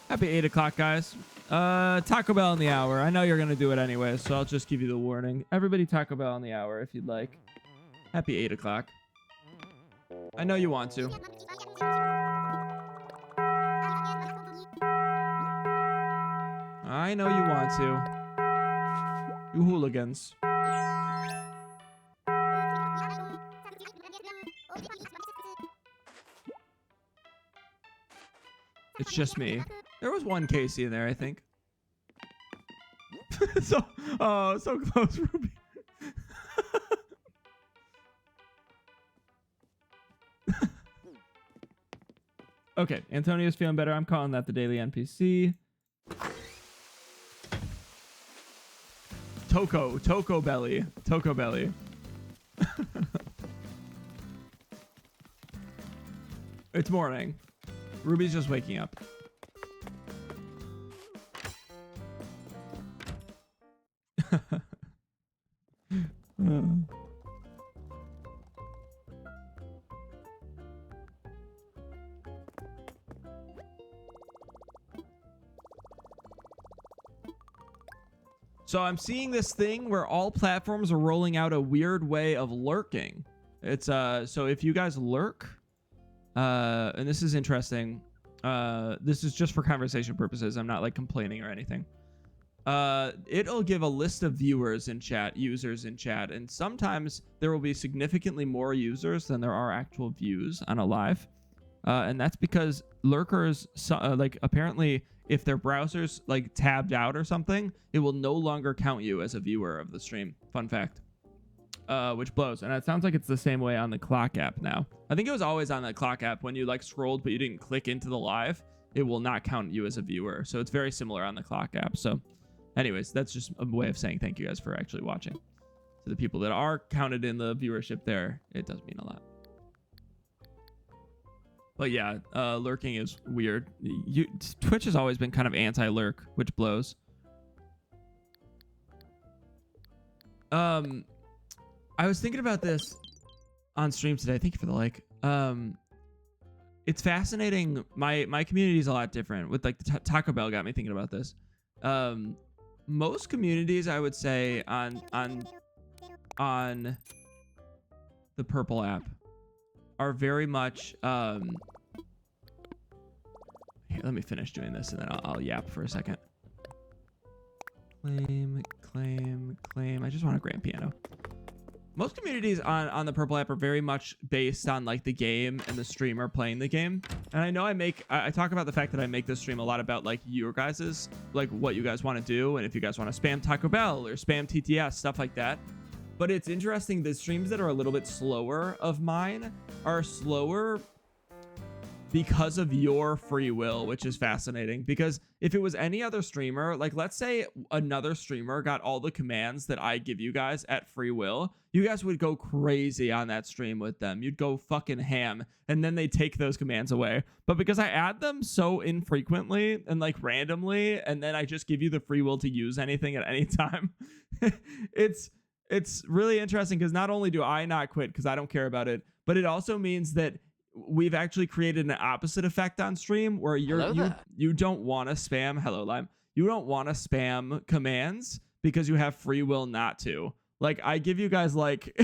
Happy 8 o'clock, guys. Taco Bell in the hour. I know you're going to do it anyway, so I'll just give you the warning. Everybody Taco Bell in the hour if you'd like. Happy 8 o'clock. I know you want to. I know you want to. You hooligans. It's just me. There was one Casey in there, I think. So close, Ruby. Okay, Antonio's feeling better. I'm calling that the daily NPC. Toco Belly. It's morning. Ruby's just waking up. So I'm seeing this thing where all platforms are rolling out a weird way of lurking. It's so if you guys lurk, and this is interesting. This is just for conversation purposes. I'm not like complaining or anything. It'll give a list of viewers in chat, users in chat, and sometimes there will be significantly more users than there are actual views on a live. And that's because lurkers, like apparently if their browser's like tabbed out or something, it will no longer count you as a viewer of the stream. Fun fact. Which blows. And it sounds like it's the same way on the clock app now. I think it was always on the clock app when you like scrolled but you didn't click into the live, it will not count you as a viewer. So it's very similar on the clock app. So anyways, that's just a way of saying thank you guys for actually watching. To the people that are counted in the viewership there, it does mean a lot. But yeah, lurking is weird. Twitch has always been kind of anti-lurk, which blows. I was thinking about this on stream today. Thank you for the like. It's fascinating. My community is a lot different. With like the Taco Bell got me thinking about this. Most communities, I would say, on the Purple app are very much here, let me finish doing this and then I'll yap for a second. Claim. I just want a grand piano. Most communities on the Purple app are very much based on like the game and the streamer playing the game. And I know I talk about the fact that I make this stream a lot about like your guys's, like what you guys want to do. And if you guys want to spam Taco Bell or spam TTS, stuff like that. But it's interesting, the streams that are a little bit slower of mine are slower because of your free will, which is fascinating. Because if it was any other streamer, like let's say another streamer got all the commands that I give you guys at free will, you guys would go crazy on that stream with them. You'd go fucking ham, and then they take those commands away. But because I add them so infrequently and like randomly, and then I just give you the free will to use anything at any time, it's really interesting because not only do I not quit because I don't care about it, but it also means that we've actually created an opposite effect on stream where you don't want to spam. Hello, Lime. You don't want to spam commands because you have free will not to. Like I give you guys like,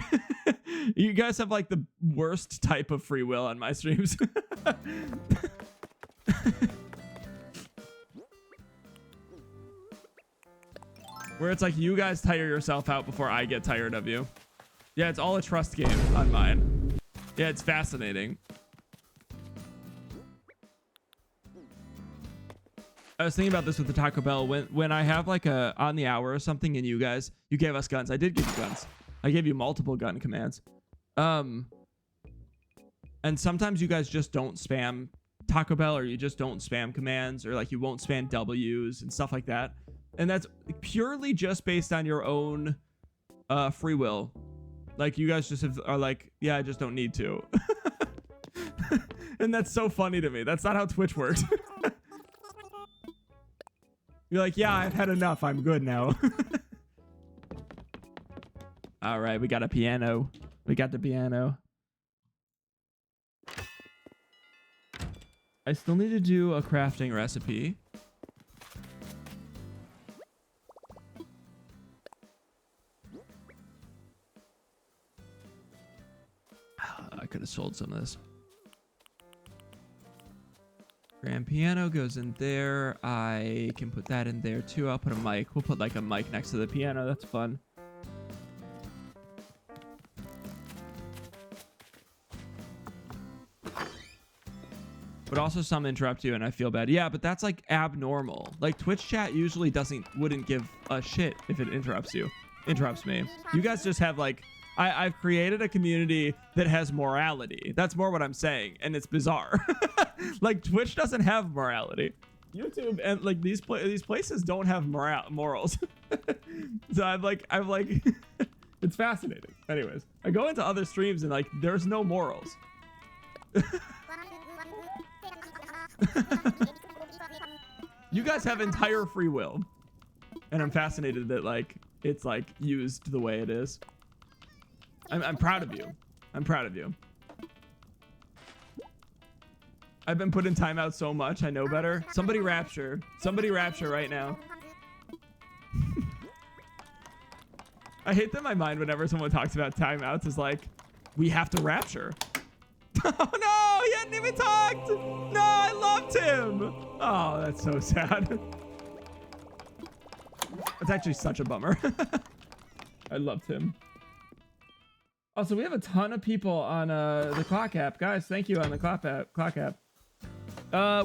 you guys have like the worst type of free will on my streams. Where it's like you guys tire yourself out before I get tired of you. Yeah, it's all a trust game on mine. Yeah, it's fascinating. I was thinking about this with the Taco Bell. When I have like a on the hour or something and you gave us guns. I did give you guns. I gave you multiple gun commands. And sometimes you guys just don't spam Taco Bell or you just don't spam commands or like you won't spam W's and stuff like that. And that's purely just based on your own free will. Like you guys just are like, yeah, I just don't need to. And that's so funny to me. That's not how Twitch works. You're like, yeah, I've had enough. I'm good now. All right, we got a piano. We got the piano. I still need to do a crafting recipe. I could have sold some of this. Grand piano goes in there. I can put that in there too. I'll put a mic. We'll put like a mic next to the piano. That's fun. But also some interrupt you and I feel bad. Yeah, but that's like abnormal. Like Twitch chat usually wouldn't give a shit if it interrupts you. Interrupts me. You guys just have like, I've created a community that has morality. That's more what I'm saying. And it's bizarre. Like Twitch doesn't have morality. YouTube and like these places don't have morals. So I'm like, it's fascinating. Anyways, I go into other streams and like, there's no morals. You guys have entire free will. And I'm fascinated that like, it's like used the way it is. I'm proud of you. I'm proud of you. I've been put in timeout so much. I know better. Somebody rapture. Somebody rapture right now. I hate that my mind whenever someone talks about timeouts is like, we have to rapture. Oh no, he hadn't even talked. No, I loved him. Oh, that's so sad. It's actually such a bummer. I loved him. Also, we have a ton of people on the clock app. Guys, thank you on the clock app.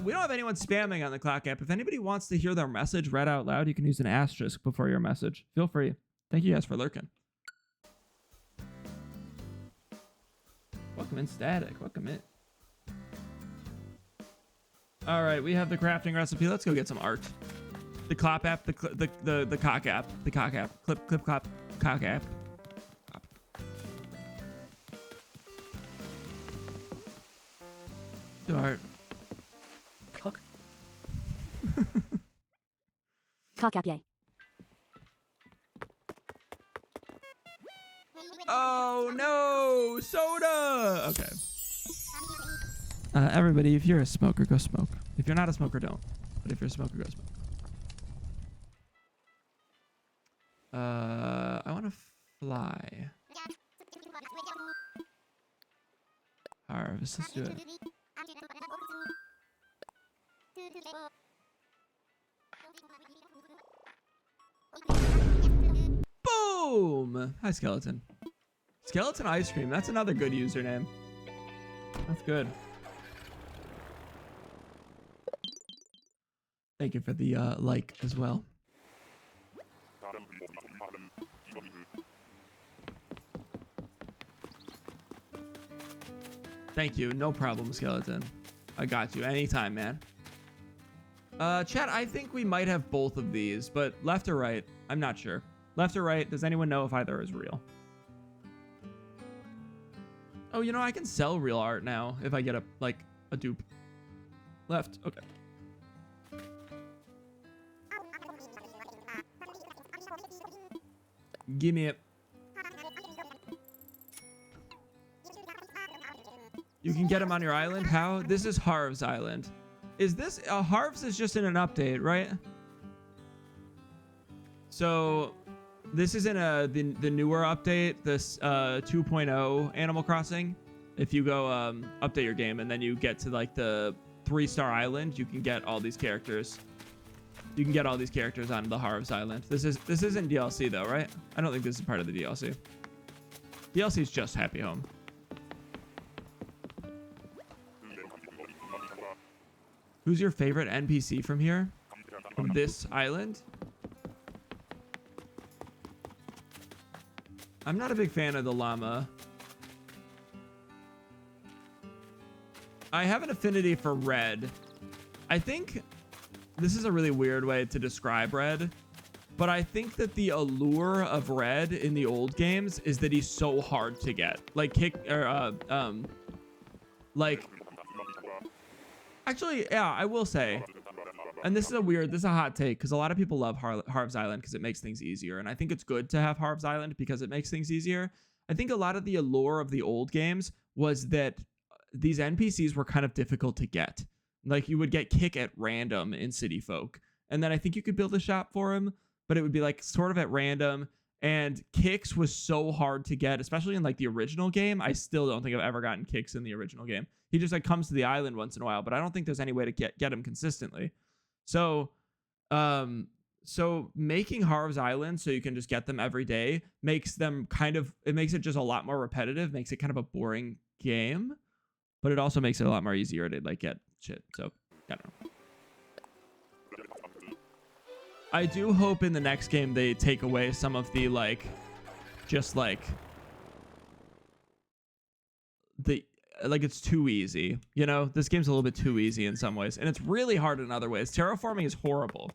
We don't have anyone spamming on the clock app. If anybody wants to hear their message read out loud, you can use an asterisk before your message. Feel free. Thank you guys for lurking. Welcome in, Static. Welcome in. All right, we have the crafting recipe. Let's go get some art. The clop app, the cock app, the cock app, clip clop, cock app. Do art. Cock. Cock-app-yay. Oh no, soda. Okay. Everybody, if you're a smoker, go smoke. If you're not a smoker, don't. But if you're a smoker, go smoke. I want to fly. Harvest. Let's do it. Boom! Hi, Skeleton. Skeleton Ice Cream. That's another good username. That's good. Thank you for the like as well. Thank you. No problem, Skeleton. I got you. Anytime, man. Chat, I think we might have both of these, but left or right? I'm not sure. Left or right? Does anyone know if either is real? Oh, you know, I can sell real art now if I get a dupe. Left. Okay. Give me it. You can get them on your island. How? This is Harv's Island. Is this Harv's is just in an update, right? So this is in the newer update, this 2.0 Animal Crossing. If you go update your game and then you get to like the 3-star island, you can get all these characters. You can get all these characters on the Harv's Island. This isn't DLC though, right? I don't think this is part of the DLC. DLC is just Happy Home. Who's your favorite NPC from here? From this island? I'm not a big fan of the llama. I have an affinity for red. I think this is a really weird way to describe red, but I think that the allure of red in the old games is that he's so hard to get. Actually, yeah, I will say, and this is a hot take because a lot of people love Harv's Island because it makes things easier. And I think it's good to have Harv's Island because it makes things easier. I think a lot of the allure of the old games was that these NPCs were kind of difficult to get. Like you would get Kick at random in City Folk. And then I think you could build a shop for him, but it would be like sort of at random. And Kicks was so hard to get, especially in like the original game. I still don't think I've ever gotten Kicks in the original game. He just like comes to the island once in a while, but I don't think there's any way to get him consistently. So, so making Harv's Island so you can just get them every day makes them it makes it just a lot more repetitive, makes it kind of a boring game, but it also makes it a lot more easier to like get shit. So, I don't know. I do hope in the next game they take away some of the it's too easy. You know, this game's a little bit too easy in some ways, and it's really hard in other ways. Terraforming is horrible.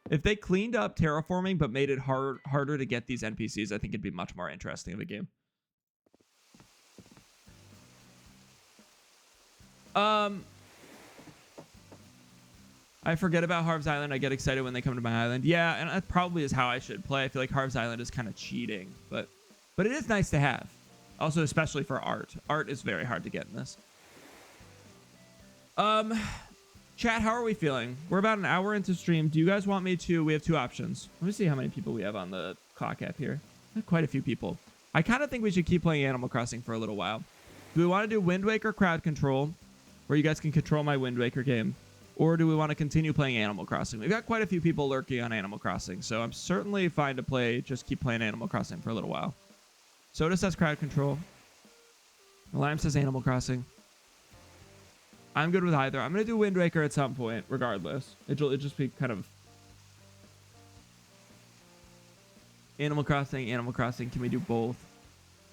If they cleaned up terraforming but made it harder to get these NPCs, I think it'd be much more interesting of a game. I forget about Harv's Island. I get excited when they come to my island. Yeah, and that probably is how I should play. I feel like Harv's Island is kind of cheating, but it is nice to have. Also, especially for art. Art is very hard to get in this. Chat, how are we feeling? We're about an hour into stream. Do you guys want me to... We have two options. Let me see how many people we have on the clock app here. Quite a few people. I kind of think we should keep playing Animal Crossing for a little while. Do we want to do Wind Waker crowd control, where you guys can control my Wind Waker game? Or do we want to continue playing Animal Crossing? We've got quite a few people lurking on Animal Crossing, so I'm certainly fine to just keep playing Animal Crossing for a little while. Soda says crowd control. Lime says Animal Crossing. I'm good with either. I'm going to do Wind Waker at some point, regardless. It'll just be kind of... Animal Crossing. Can we do both?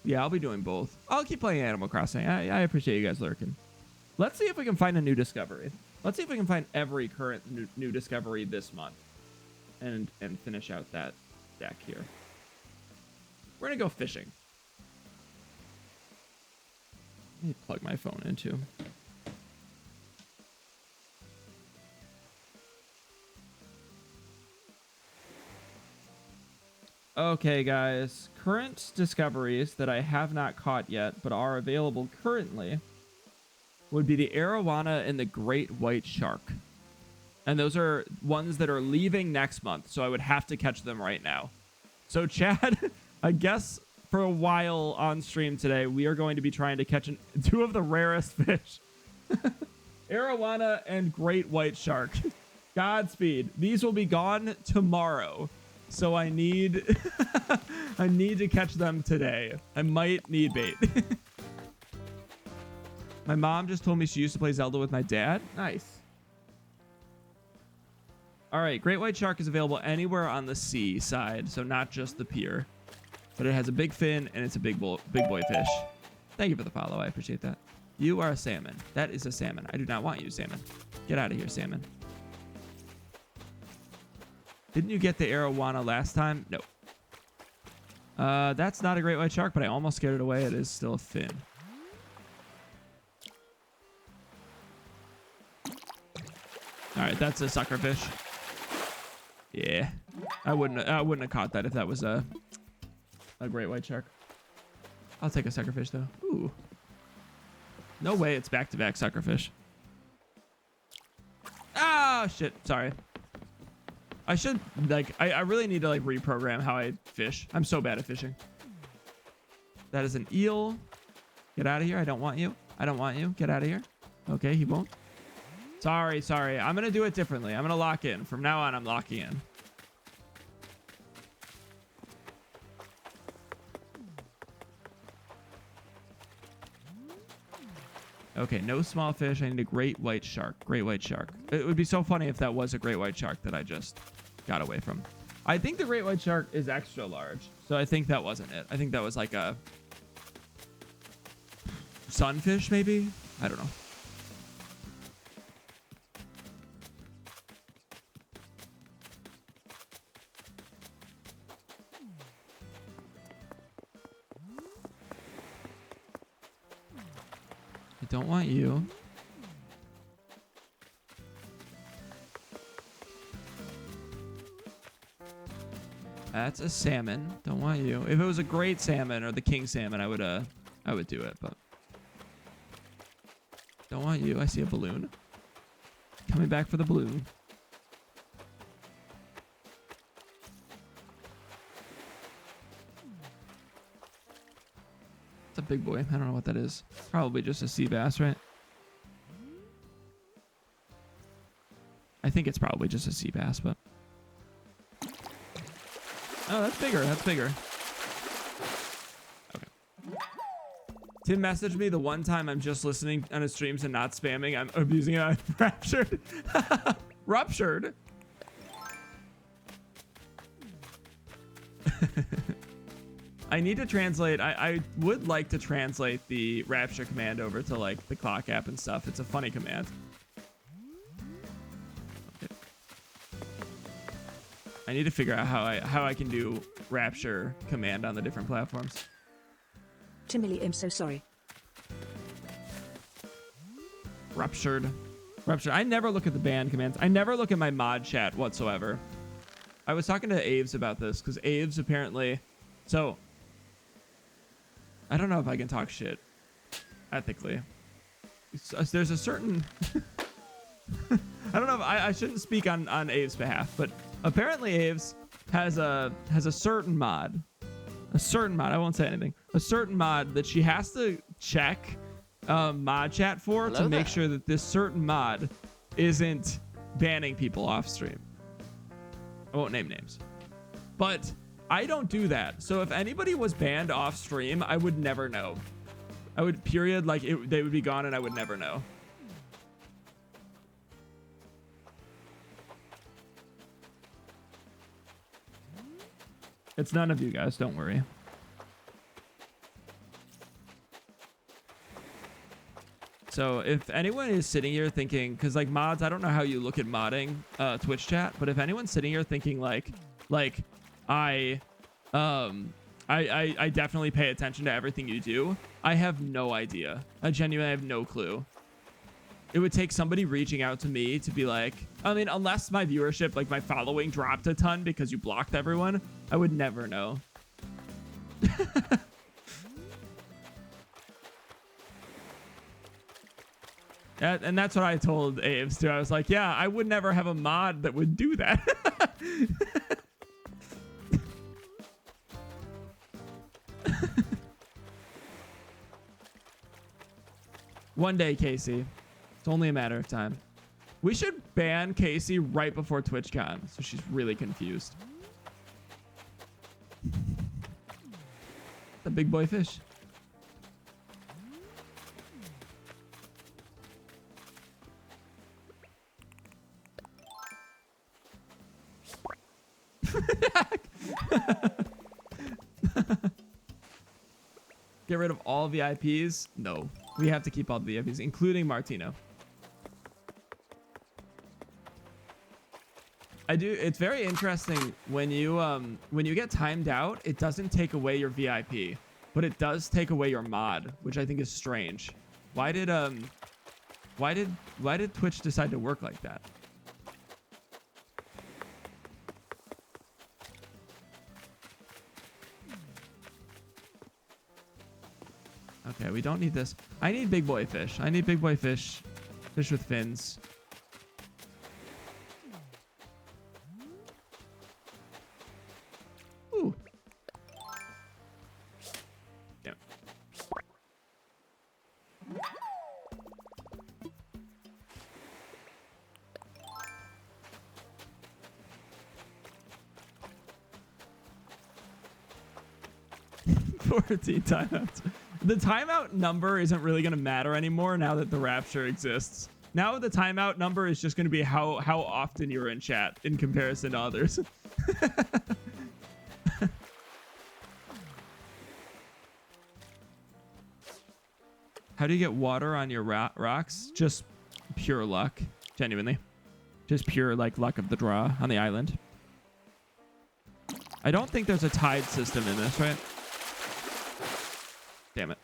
Yeah, I'll be doing both. I'll keep playing Animal Crossing. I appreciate you guys lurking. Let's see if we can find a new discovery. Let's see if we can find every current new discovery this month. And finish out that deck here. We're going to go fishing. Let me plug my phone in too. Okay, guys. Current discoveries that I have not caught yet, but are available currently, would be the Arowana and the Great White Shark. And those are ones that are leaving next month, so I would have to catch them right now. So, Chad, I guess for a while on stream today, we are going to be trying to catch two of the rarest fish. Arowana and Great White Shark. Godspeed. These will be gone tomorrow. So I need I need to catch them today. I might need bait. My mom just told me she used to play Zelda with my dad. Nice. All right, Great White Shark is available anywhere on the sea side, so not just the pier. But it has a big fin and it's a big boy fish. Thank you for the follow. I appreciate that. You are a salmon. That is a salmon. I do not want you, salmon. Get out of here, salmon. Didn't you get the Arowana last time? No. That's not a Great White Shark, but I almost scared it away. It is still a fin. All right, that's a sucker fish. Yeah, I wouldn't have caught that if that was a Great White Shark. I'll take a sucker fish though. Ooh. No way, it's back-to-back sucker fish. Ah, shit. Sorry. I should, I really need to, reprogram how I fish. I'm so bad at fishing. That is an eel. Get out of here. I don't want you. I don't want you. Get out of here. Okay, he won't. Sorry. I'm going to do it differently. I'm going to lock in. From now on, I'm locking in. Okay, no small fish. I need a Great White Shark. Great White Shark. It would be so funny if that was a Great White Shark that I just got away from. I think the Great White Shark is extra large, so I think that wasn't it. I think that was like a sunfish, maybe? I don't know. I don't want you. That's a salmon. Don't want you. If it was a great salmon or the king salmon, I would do it, but don't want you. I see a balloon. Coming back for the balloon. It's a big boy. I don't know what that is. Probably just a sea bass, right? I think it's probably just a sea bass, but oh, that's bigger. That's bigger. Okay. Tim messaged me the one time I'm just listening on his streams and not spamming. I'm abusing it. Raptured. Ruptured. I need to translate. I would like to translate the Rapture command over to like the clock app and stuff. It's a funny command. Okay. I need to figure out how I can do Rapture command on the different platforms. Timely, I'm so sorry. Ruptured. I never look at the band commands. I never look at my mod chat whatsoever. I was talking to Aves about this because Aves apparently... So, I don't know if I can talk shit ethically. There's a certain... I don't know if I shouldn't speak on Aves' behalf, but apparently Aves has a certain mod a certain mod, I won't say anything, a certain mod that she has to check mod chat for to make sure that this certain mod isn't banning people off stream. I won't name names, but I don't do that. So if anybody was banned off stream, I would never know. I would period, like they would be gone and I would never know. It's none of you guys, don't worry. So if anyone is sitting here thinking, because like mods, I don't know how you look at modding Twitch chat, but if anyone's sitting here thinking like I definitely pay attention to everything you do, I have no idea. I genuinely have no clue. It would take somebody reaching out to me to be like, I mean, unless my viewership, like my following dropped a ton because you blocked everyone, I would never know. And that's what I told Aves too. I was like, yeah, I would never have a mod that would do that. One day, Casey. It's only a matter of time. We should ban Casey right before TwitchCon, so she's really confused. The big boy fish. Get rid of all VIPs? No. We have to keep all the VIPs, including Martino. I do. It's very interesting when you get timed out, it doesn't take away your VIP, but it does take away your mod, which I think is strange. Why did Twitch decide to work like that? Okay, we don't need this. I need big boy fish. I need big boy fish. Fish with fins. Ooh. Yeah. Timeouts. The timeout number isn't really going to matter anymore now that the Rapture exists. Now the timeout number is just going to be how often you're in chat in comparison to others. How do you get water on your rocks? Just pure luck, genuinely. Just pure like luck of the draw on the island. I don't think there's a tide system in this, right? Damn it.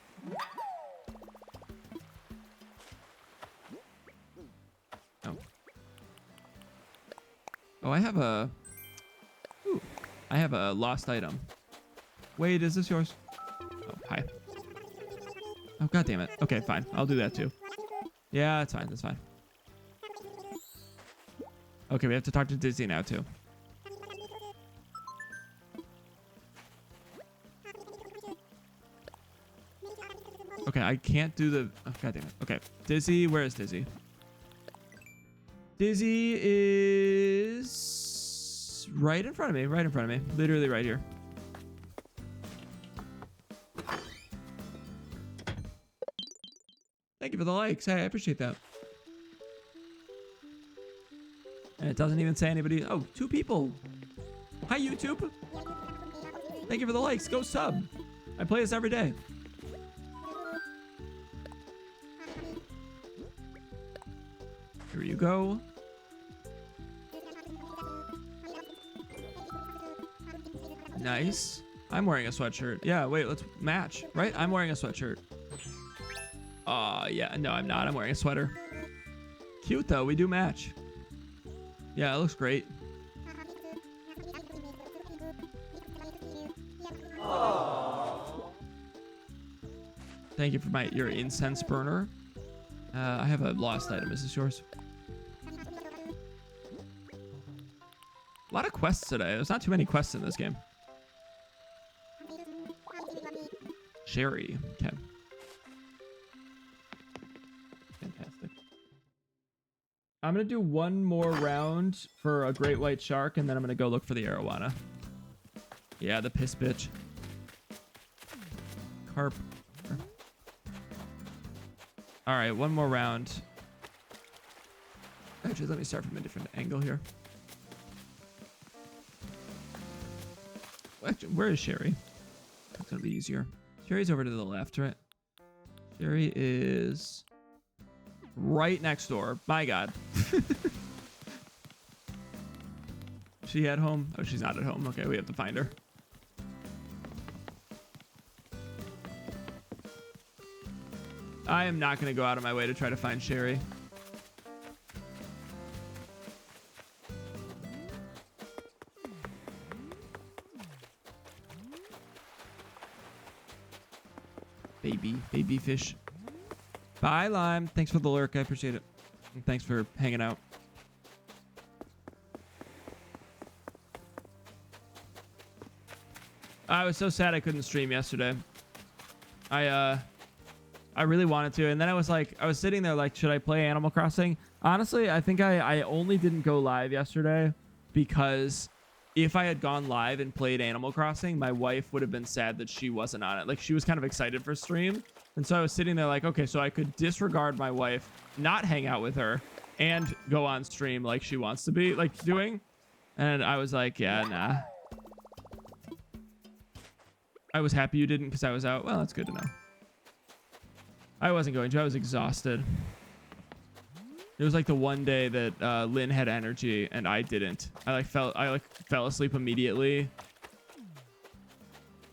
Oh. Oh, I have a... Ooh. I have a lost item. Wait, is this yours? Oh, hi. Oh, god damn it. Okay, fine. I'll do that too. Yeah, that's fine. That's fine. Okay, we have to talk to Dizzy now too. Okay, I can't do the... Oh, god damn it. Okay, Dizzy, where is Dizzy? Dizzy is right in front of me. Right in front of me. Literally right here. Thank you for the likes. Hey, I appreciate that. And it doesn't even say anybody. Oh, 2 people. Hi, YouTube. Thank you for the likes. Go sub. I play this every day. Here you go. Nice. I'm wearing a sweatshirt. Yeah, wait, let's match, right? I'm wearing a sweatshirt. Yeah, no, I'm not. I'm wearing a sweater. Cute, though. We do match. Yeah, it looks great. Thank you for your incense burner. I have a lost item. Is this yours? A lot of quests today. There's not too many quests in this game. Sherry. Okay. Fantastic. I'm going to do one more round for a great white shark, and then I'm going to go look for the arowana. Yeah, the piss bitch. Carp. All right, one more round. Actually, let me start from a different angle here. Actually, where is Sherry? That's going to be easier. Sherry's over to the left, right? Sherry is right next door. My God. She at home? Oh, she's not at home. Okay, we have to find her. I am not going to go out of my way to try to find Sherry. Baby fish. Bye, Lime. Thanks for the lurk. I appreciate it. And thanks for hanging out. I was so sad I couldn't stream yesterday. I really wanted to, and then I was sitting there like, should I play Animal Crossing? Honestly, I think I only didn't go live yesterday because if I had gone live and played Animal Crossing, my wife would have been sad that she wasn't on it. Like, she was kind of excited for stream, and so I was sitting there like, okay, so I could disregard my wife, not hang out with her, and go on stream like she wants to be like doing. And I was like, yeah, nah. I was happy you didn't because I was out. Well, that's good to know. I wasn't going to. I was exhausted. It was like the one day that Lynn had energy and I didn't. I fell asleep immediately.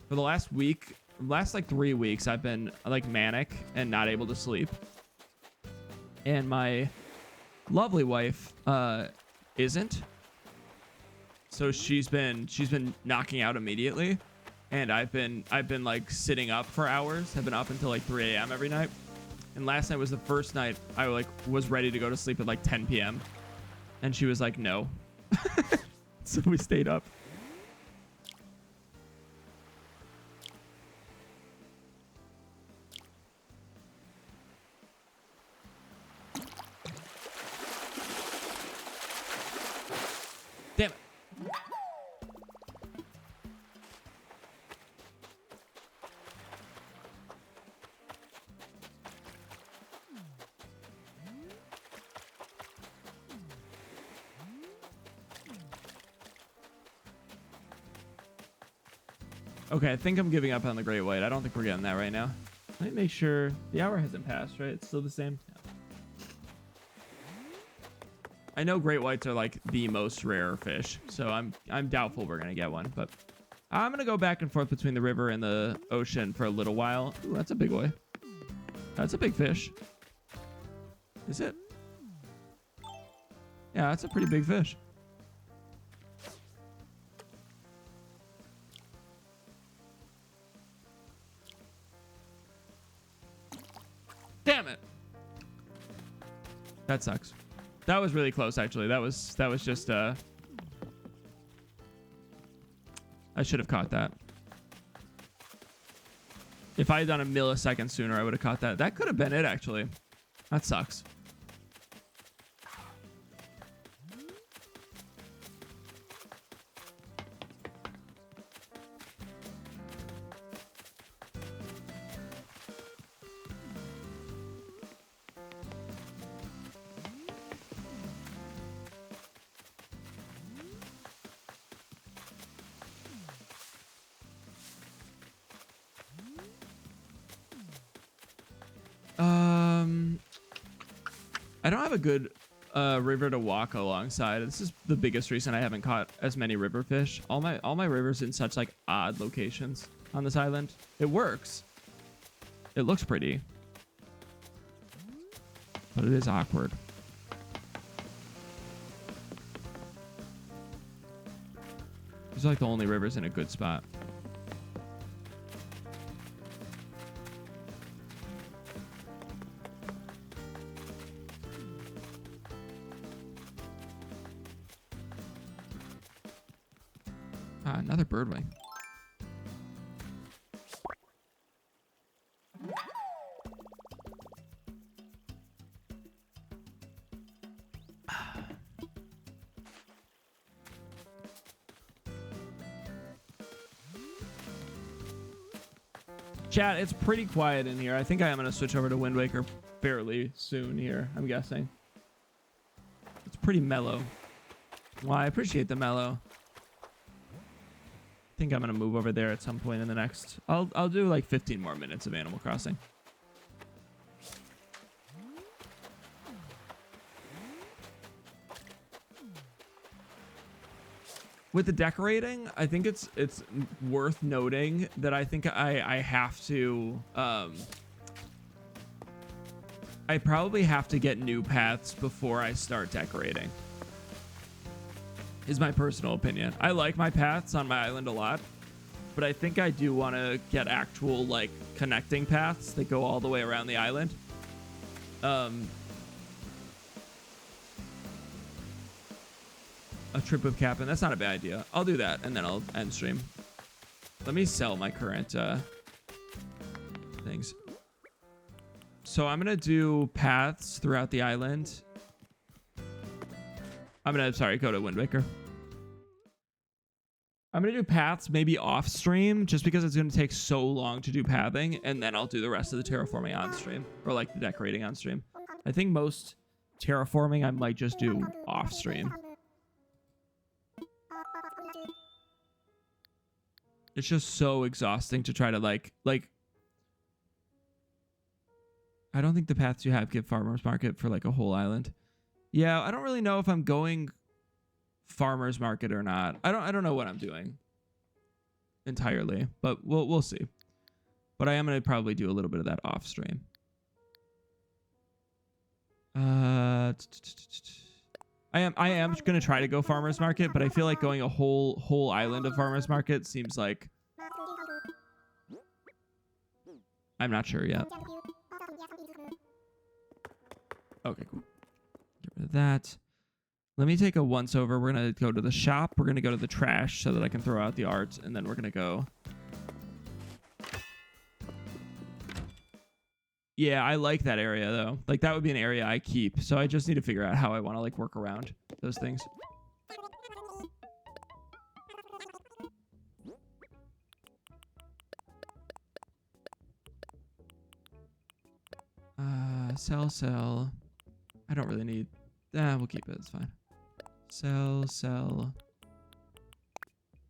For the last week, last like 3 weeks, I've been like manic and not able to sleep. And my lovely wife isn't. So she's been knocking out immediately. And I've been like sitting up for hours. I've been up until like 3 a.m. every night. And last night was the first night I like was ready to go to sleep at like 10 p.m. And she was like, no. So we stayed up. Damn it. Okay, I think I'm giving up on the great white. I don't think we're getting that right now. Let me make sure the hour hasn't passed, right? It's still the same. Yeah. I know great whites are like the most rare fish, so I'm doubtful we're gonna get one, but I'm gonna go back and forth between the river and the ocean for a little while. Ooh, that's a big boy. That's a big fish. Is it? Yeah, that's a pretty big fish. Damn it. That sucks. That was really close, actually. That was just I should have caught that. If I had done a millisecond sooner, I would have caught that. That could have been it, actually. That sucks. I don't have a good river to walk alongside. This is the biggest reason I haven't caught as many river fish. All my rivers in such like odd locations on this island. It works. It looks pretty, but it is awkward. These are like the only rivers in a good spot. Another birdwing. Chat, it's pretty quiet in here. I think I am going to switch over to Wind Waker fairly soon here, I'm guessing. It's pretty mellow. Well, I appreciate the mellow. I think I'm going to move over there at some point in the next... I'll do like 15 more minutes of Animal Crossing. With the decorating, I think it's worth noting that I think I have to... I probably have to get new paths before I start decorating. Is my personal opinion. I like my paths on my island a lot, but I think I do want to get actual like connecting paths that go all the way around the island. A trip with Captain, that's not a bad idea. I'll do that and then I'll end stream. Let me sell my current things. So I'm gonna do paths throughout the island. Go to Wind Waker. I'm gonna do paths maybe off stream just because it's gonna take so long to do pathing, and then I'll do the rest of the terraforming on stream, or like the decorating on stream. I think most terraforming I might just do off stream. It's just so exhausting to try to like I don't think the paths you have give farmers market for like a whole island. Yeah, I don't really know if I'm going farmers market or not. I don't know what I'm doing entirely, but we'll see. But I am going to probably do a little bit of that off stream. I am going to try to go farmers market, but I feel like going a whole island of farmers market seems like I'm not sure yet. Okay, cool. Get rid of that. Let me take a once over. We're going to go to the shop. We're going to go to the trash so that I can throw out the art. And then we're going to go. Yeah, I like that area, though. Like, that would be an area I keep. So I just need to figure out how I want to, like, work around those things. Sell. I don't really need... we'll keep it. It's fine. Sell.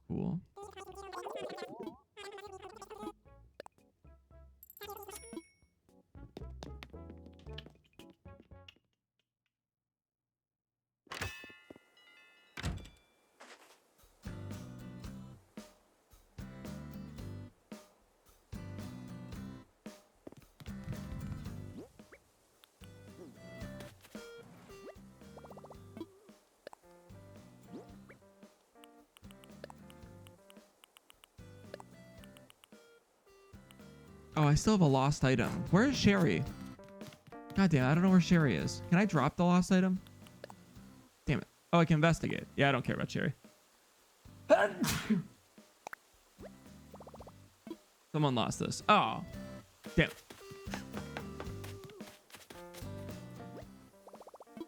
Cool. Oh, I still have a lost item. Where is Sherry? God damn, I don't know where Sherry is. Can I drop the lost item? Damn it. Oh, I can investigate. Yeah, I don't care about Sherry. Someone lost this. Oh, damn.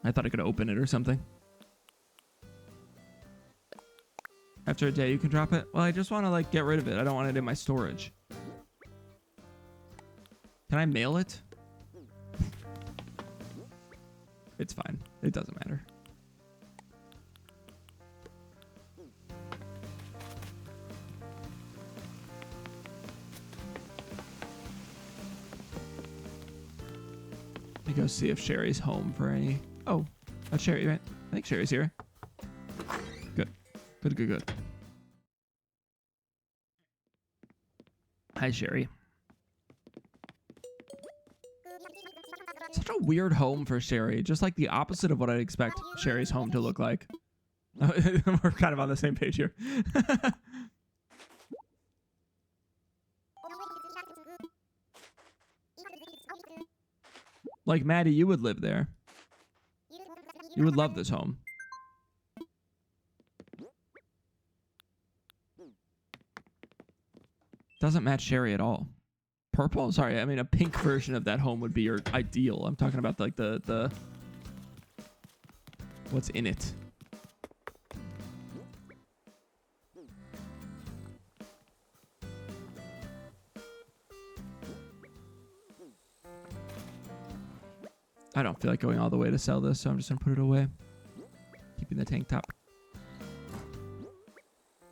I thought I could open it or something. After a day, you can drop it. Well, I just want to like get rid of it. I don't want it in my storage. Can I mail it? It's fine. It doesn't matter. Let me go see if Sherry's home for any... Oh, that's Sherry, right? I think Sherry's here. Good. Good. Hi, Sherry. Such a weird home for Sherry. Just like the opposite of what I'd expect Sherry's home to look like. We're kind of on the same page here. Like, Maddie, you would live there. You would love this home. Doesn't match Sherry at all. Purple? Sorry, I mean a pink version of that home would be your ideal. I'm talking about like the what's in it. I don't feel like going all the way to sell this, so I'm just gonna put it away. Keeping the tank top.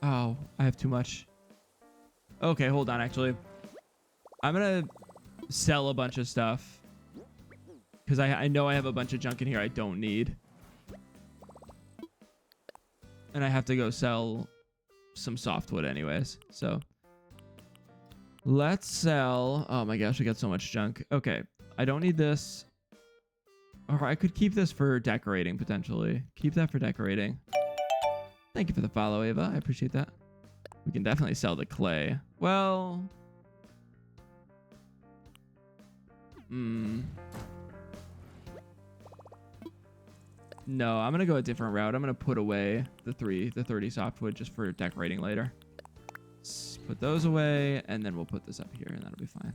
Oh, I have too much. Okay, hold on, actually. I'm gonna sell a bunch of stuff. Because I know I have a bunch of junk in here I don't need. And I have to go sell some softwood anyways. So let's sell. Oh my gosh, I got so much junk. Okay, I don't need this. Or I could keep this for decorating potentially. Keep that for decorating. Thank you for the follow, Ava. I appreciate that. We can definitely sell the clay. Well, no, I'm gonna go a different route. I'm gonna put away the 30 softwood just for decorating later. Let's put those away, and then we'll put this up here, and that'll be fine.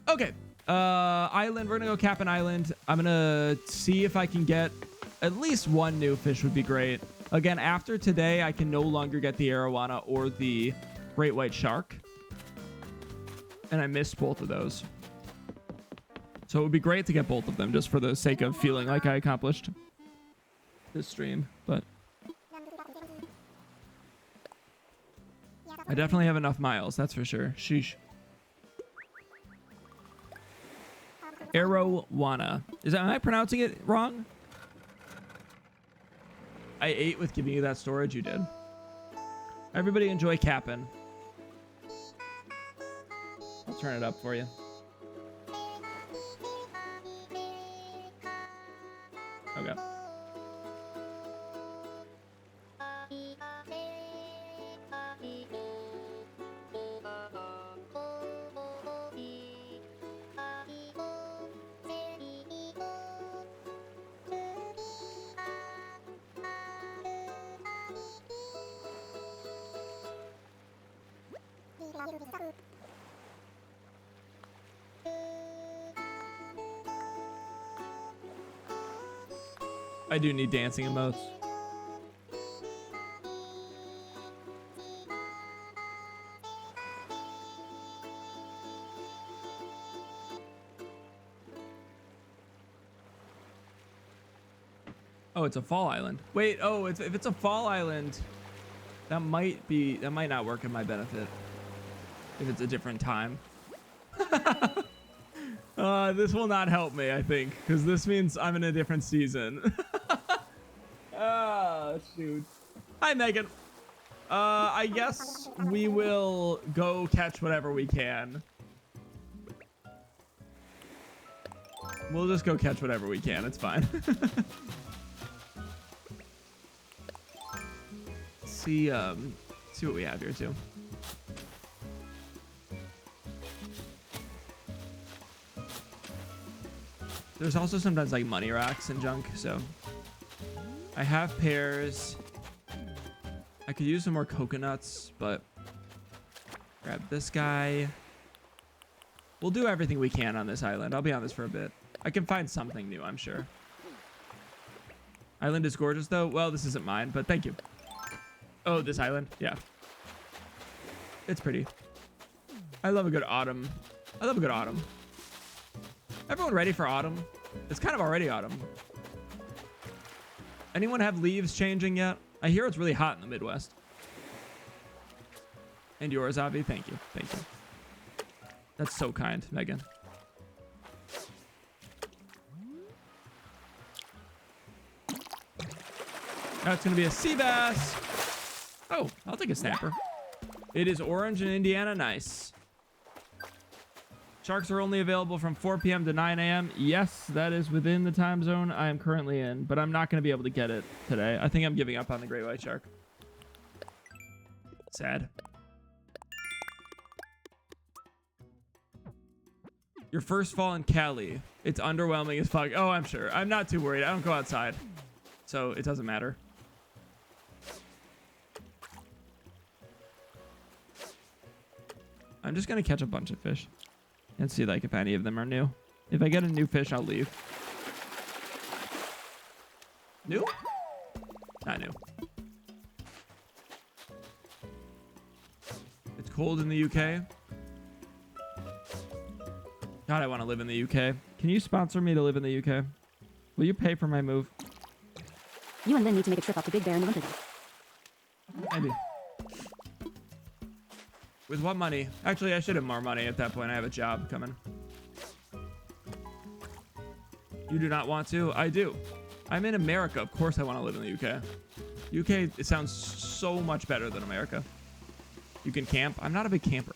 Okay, island. We're gonna go cap an island. I'm gonna see if I can get at least one new fish would be great. Again, after today, I can no longer get the Arowana or the great white shark. And I missed both of those. So it would be great to get both of them just for the sake of feeling like I accomplished this stream. But I definitely have enough miles, that's for sure. Sheesh. Arowana. Am I pronouncing it wrong? I ate with giving you that storage. You did. Everybody enjoy capping. I'll turn it up for you. Okay. I do need dancing emotes. Oh, it's a fall island. Wait, oh, if it's a fall island, that might not work in my benefit. If it's a different time. This will not help me, I think, because this means I'm in a different season. Ah, shoot. Hi, Megan. I guess we will go catch whatever we can. We'll just go catch whatever we can. It's fine. See what we have here too. There's also sometimes like money rocks and junk, so I have pears. I could use some more coconuts, but grab this guy. We'll do everything we can on this island. I'll be on this for a bit. I can find something new, I'm sure. Island is gorgeous though. Well, this isn't mine, but thank you. Oh, this island? Yeah. It's pretty. I love a good autumn. I love a good autumn. Everyone ready for autumn? It's kind of already autumn. Anyone have leaves changing yet? I hear it's really hot in the Midwest. And yours, Avi? Thank you. Thank you. That's so kind, Megan. Now it's going to be a sea bass. Oh, I'll take a snapper. It is orange in Indiana. Nice. Sharks are only available from 4 p.m. to 9 a.m. Yes, that is within the time zone I am currently in, but I'm not going to be able to get it today. I think I'm giving up on the great white shark. Sad. Your first fall in Cali. It's underwhelming as fuck. Oh, I'm sure. I'm not too worried. I don't go outside, so it doesn't matter. I'm just going to catch a bunch of fish and see like if any of them are new. If I get a new fish, I'll leave. New? Not new. It's cold in the UK. God, I want to live in the UK. Can you sponsor me to live in the UK? Will you pay for my move? You and Lynn need to make a trip up to Big Bear in the winter. Maybe. With what money? Actually, I should have more money at that point. I have a job coming. You do not want to? I do. I'm in America. Of course I want to live in the UK. UK, it sounds so much better than America. You can camp. I'm not a big camper.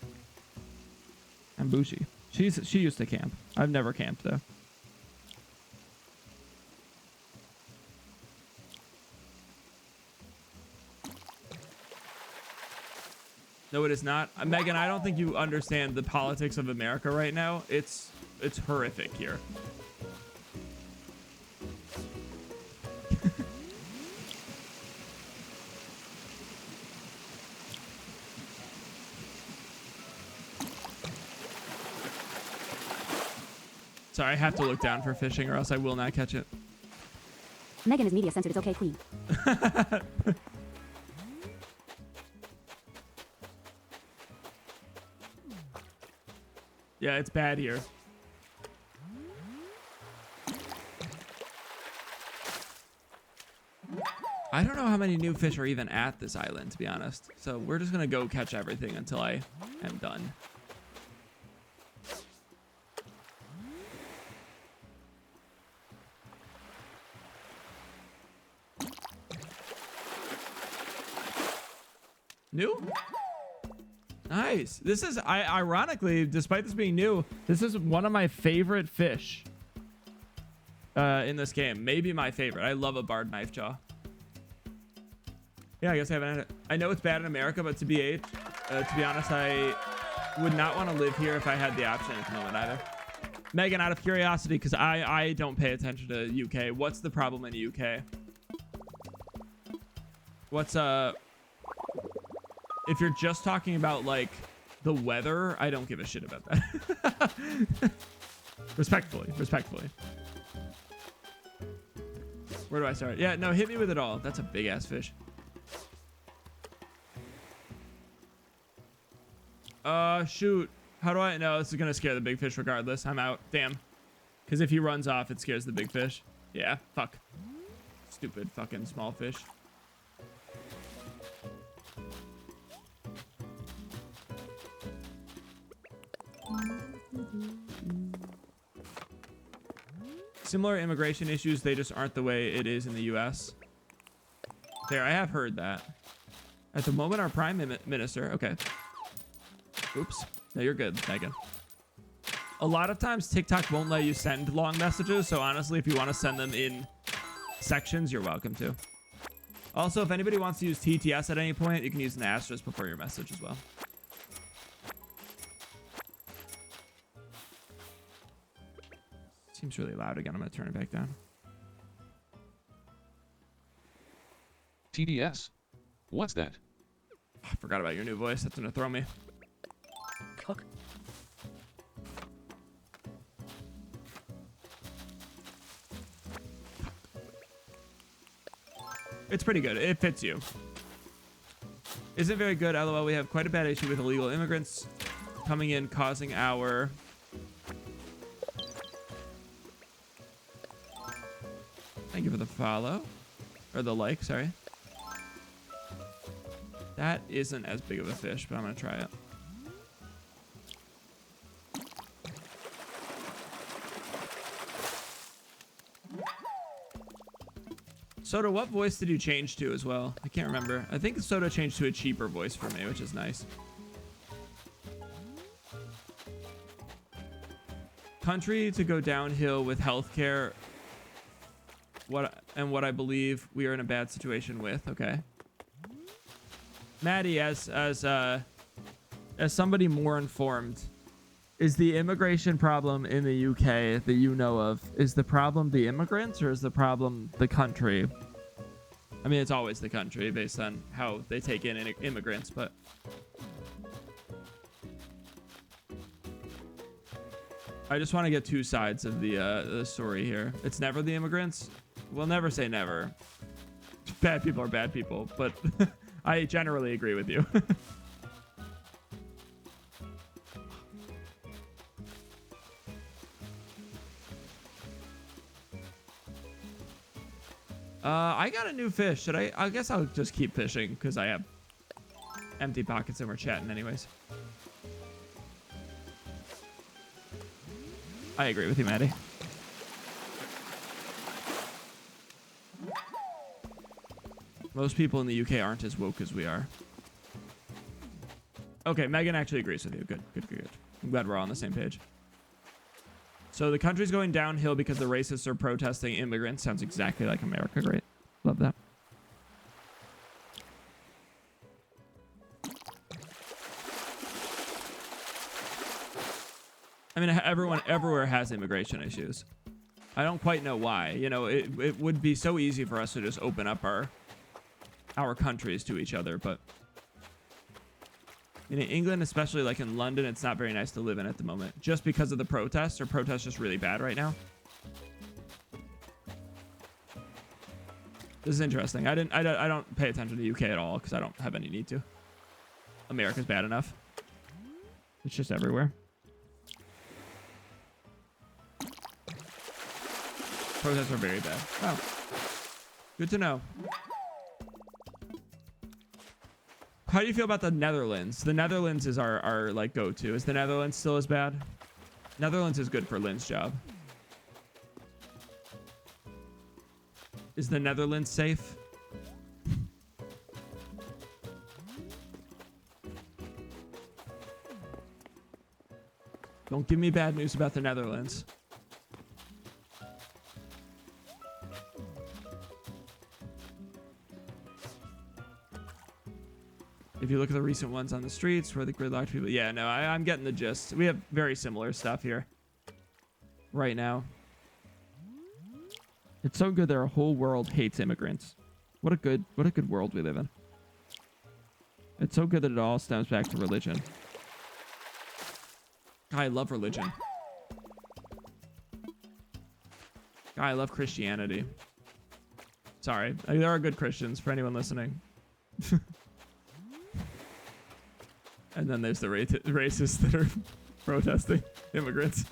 I'm bougie. She used to camp. I've never camped though. No, it is not. Megan, I don't think you understand the politics of America right now. It's horrific here. Sorry, I have to look down for fishing or else I will not catch it. Megan is media censored. It's okay, queen. Yeah, it's bad here. I don't know how many new fish are even at this island, to be honest. So we're just gonna go catch everything until I am done. New? Nice. This is, ironically, despite this being new, this is one of my favorite fish in this game. Maybe my favorite. I love a barred knife jaw. Yeah, I guess I haven't had it. I know it's bad in America, but to be honest, I would not want to live here if I had the option at the moment either. Megan, out of curiosity, because I don't pay attention to UK, what's the problem in the UK? What's if you're just talking about like the weather, I don't give a shit about that. Respectfully. Where do I start? Yeah, no, hit me with it all. That's a big ass fish. Shoot. How do I know? This is gonna scare the big fish regardless. I'm out. Damn. Because if he runs off, it scares the big fish. Yeah, fuck. Stupid fucking small fish. Similar immigration issues, they just aren't the way it is in the US. There, I have heard that. At the moment, our prime minister... Okay. Oops. No, you're good, Megan. A lot of times, TikTok won't let you send long messages, so honestly, if you want to send them in sections, you're welcome to. Also, if anybody wants to use TTS at any point, you can use an asterisk before your message as well. Seems really loud again. I'm going to turn it back down. TDS? What's that? I forgot about your new voice. That's going to throw me. Cock. It's pretty good. It fits you. Isn't very good. LOL. We have quite a bad issue with illegal immigrants coming in, causing our... Thank you for the follow. Or the like, sorry. That isn't as big of a fish, but I'm going to try it. Soda, what voice did you change to as well? I can't remember. I think Soda changed to a cheaper voice for me, which is nice. Country to go downhill with healthcare. What I believe we are in a bad situation with. Okay. Maddie, as somebody more informed, is the immigration problem in the UK that you know of, is the problem the immigrants or is the problem the country? I mean, it's always the country based on how they take in immigrants, but I just want to get two sides of the story here. It's never the immigrants. We'll never say never. Bad people are bad people, but I generally agree with you. I got a new fish. Should I guess I'll just keep fishing because I have empty pockets and we're chatting anyways. I agree with you, Maddie. Most people in the UK aren't as woke as we are. Okay, Megan actually agrees with you. Good, good, good, good. I'm glad we're all on the same page. So the country's going downhill because the racists are protesting immigrants. Sounds exactly like America. Great. Love that. I mean, everyone everywhere has immigration issues. I don't quite know why. You know, it would be so easy for us to just open up our countries to each other, but in England, especially like in London, it's not very nice to live in at the moment just because of the protests. Or protests just really bad right now. This is interesting. I don't pay attention to the UK at all because I don't have any need to. America's bad enough. It's just everywhere. Protests are very bad. Oh, good to know. How do you feel about the Netherlands? The Netherlands is our like go-to. Is the Netherlands still as bad? Netherlands is good for Lynn's job. Is the Netherlands safe? Don't give me bad news about the Netherlands. If you look at the recent ones on the streets where the gridlocked people, yeah, no, I'm getting the gist. We have very similar stuff here right now. It's so good that our whole world hates immigrants. What a good world we live in. It's so good that it all stems back to religion. God, I love religion. God, I love Christianity. Sorry, there are good Christians for anyone listening. And then there's the racists that are protesting immigrants.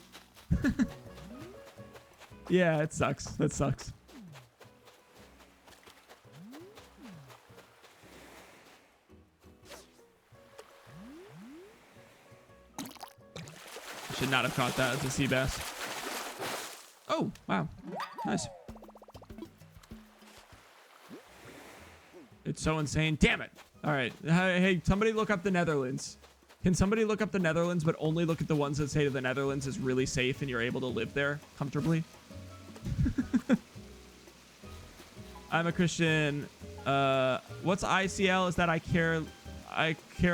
Yeah, it sucks. That sucks. I should not have caught that as a sea bass. Oh, wow. Nice. It's so insane. Damn it. All right. Hey, somebody look up the Netherlands. Can somebody look up the Netherlands, but only look at the ones that say the Netherlands is really safe and you're able to live there comfortably? I'm a Christian. What's ICL? Is that I care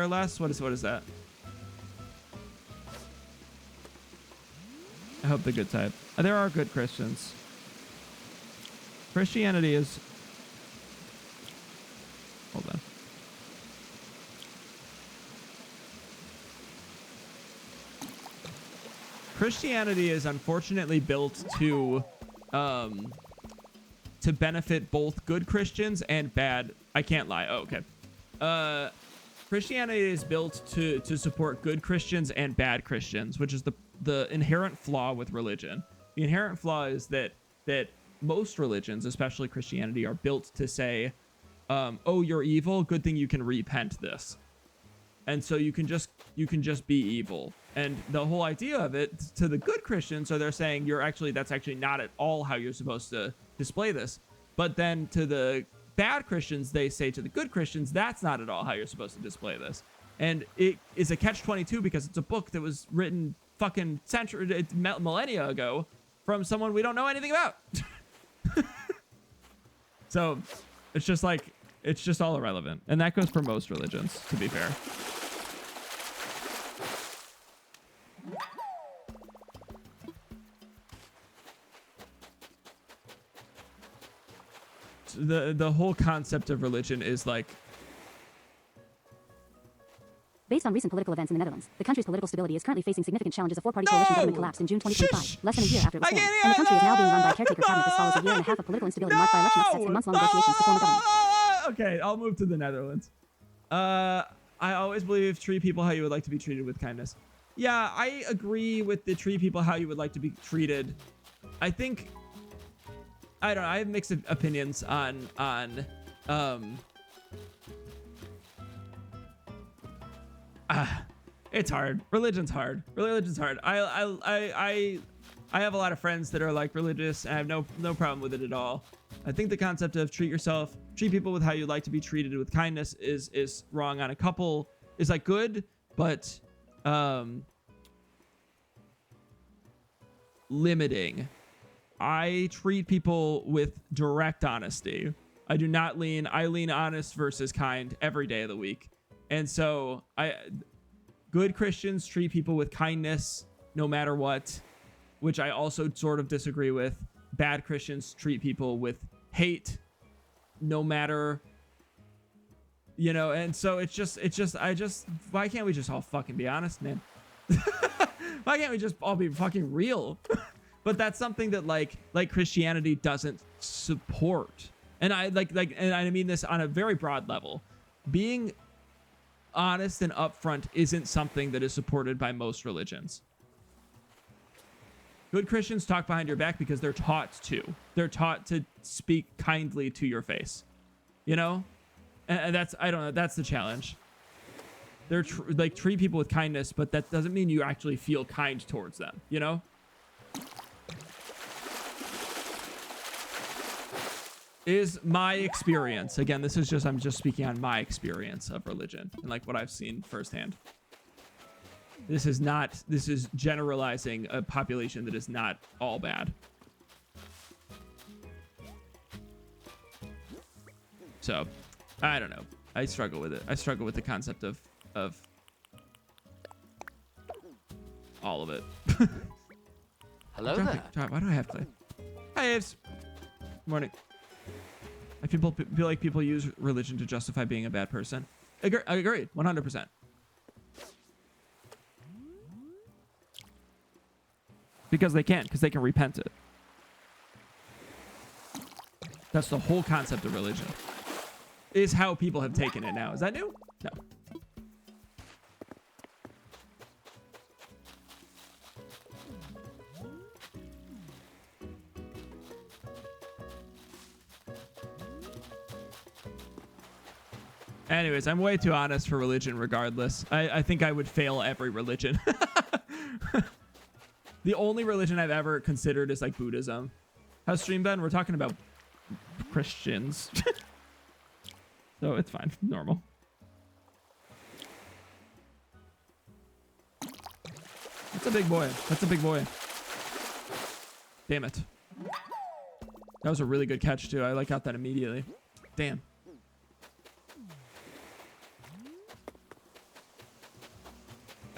less? What is that? I hope the good type. There are good Christians. Christianity is... Hold on. Christianity is unfortunately built to benefit both good Christians and bad. I can't lie. Oh, okay. Christianity is built to support good Christians and bad Christians, which is the inherent flaw with religion. The inherent flaw is that most religions, especially Christianity, are built to say, oh, you're evil. Good thing you can repent this. And so you can just be evil. And the whole idea of it to the good Christians, so they're saying that's actually not at all how you're supposed to display this. But then to the bad Christians, they say to the good Christians, that's not at all how you're supposed to display this. And it is a catch-22 because it's a book that was written fucking millennia ago from someone we don't know anything about. So it's just like, it's just all irrelevant. And that goes for most religions, to be fair. The whole concept of religion is like... Based on recent political events in the Netherlands, the country's political stability is currently facing significant challenges. A four-party coalition government collapsed in June 2025, less than a year after it was formed, and the country is now being run by a caretaker cabinet. This follows a year and a half of political instability marked by election upsets and months-long negotiations to form a government. Okay, I'll move to the Netherlands. I always believe treat people how you would like to be treated with kindness. Yeah, I agree with the treat people how you would like to be treated. I think I don't know. I have mixed opinions on it's hard. Religion's hard. Religion's hard. I have a lot of friends that are like religious, and I have no problem with it at all. I think the concept of treat people with how you like to be treated with kindness is wrong on a couple, is like good, but limiting. I treat people with direct honesty. I lean honest versus kind every day of the week. And so good Christians treat people with kindness no matter what, which I also sort of disagree with. Bad Christians treat people with hate no matter, and so why can't we just all fucking be honest, man? Why can't we just all be fucking real? But that's something that like Christianity doesn't support. And and I mean this on a very broad level. Being honest and upfront isn't something that is supported by most religions. Good Christians talk behind your back because they're taught to. They're taught to speak kindly to your face, and that's, I don't know, that's the challenge. They're treat people with kindness, but that doesn't mean you actually feel kind towards them, Is my experience. Again, I'm just speaking on my experience of religion and like what I've seen firsthand. This is generalizing a population that is not all bad. So, I don't know. I struggle with it. I struggle with the concept of all of it. Hello there. Why do I have to? Hi, Aves. Morning. I feel like people use religion to justify being a bad person. I agree, 100%. Because they can repent it. That's the whole concept of religion. Is how people have taken it now. Is that new? No. Anyways, I'm way too honest for religion regardless. I think I would fail every religion. The only religion I've ever considered is like Buddhism. How's stream been? We're talking about Christians. So it's fine. Normal. That's a big boy. That's a big boy. Damn it. That was a really good catch too. I got that immediately. Damn.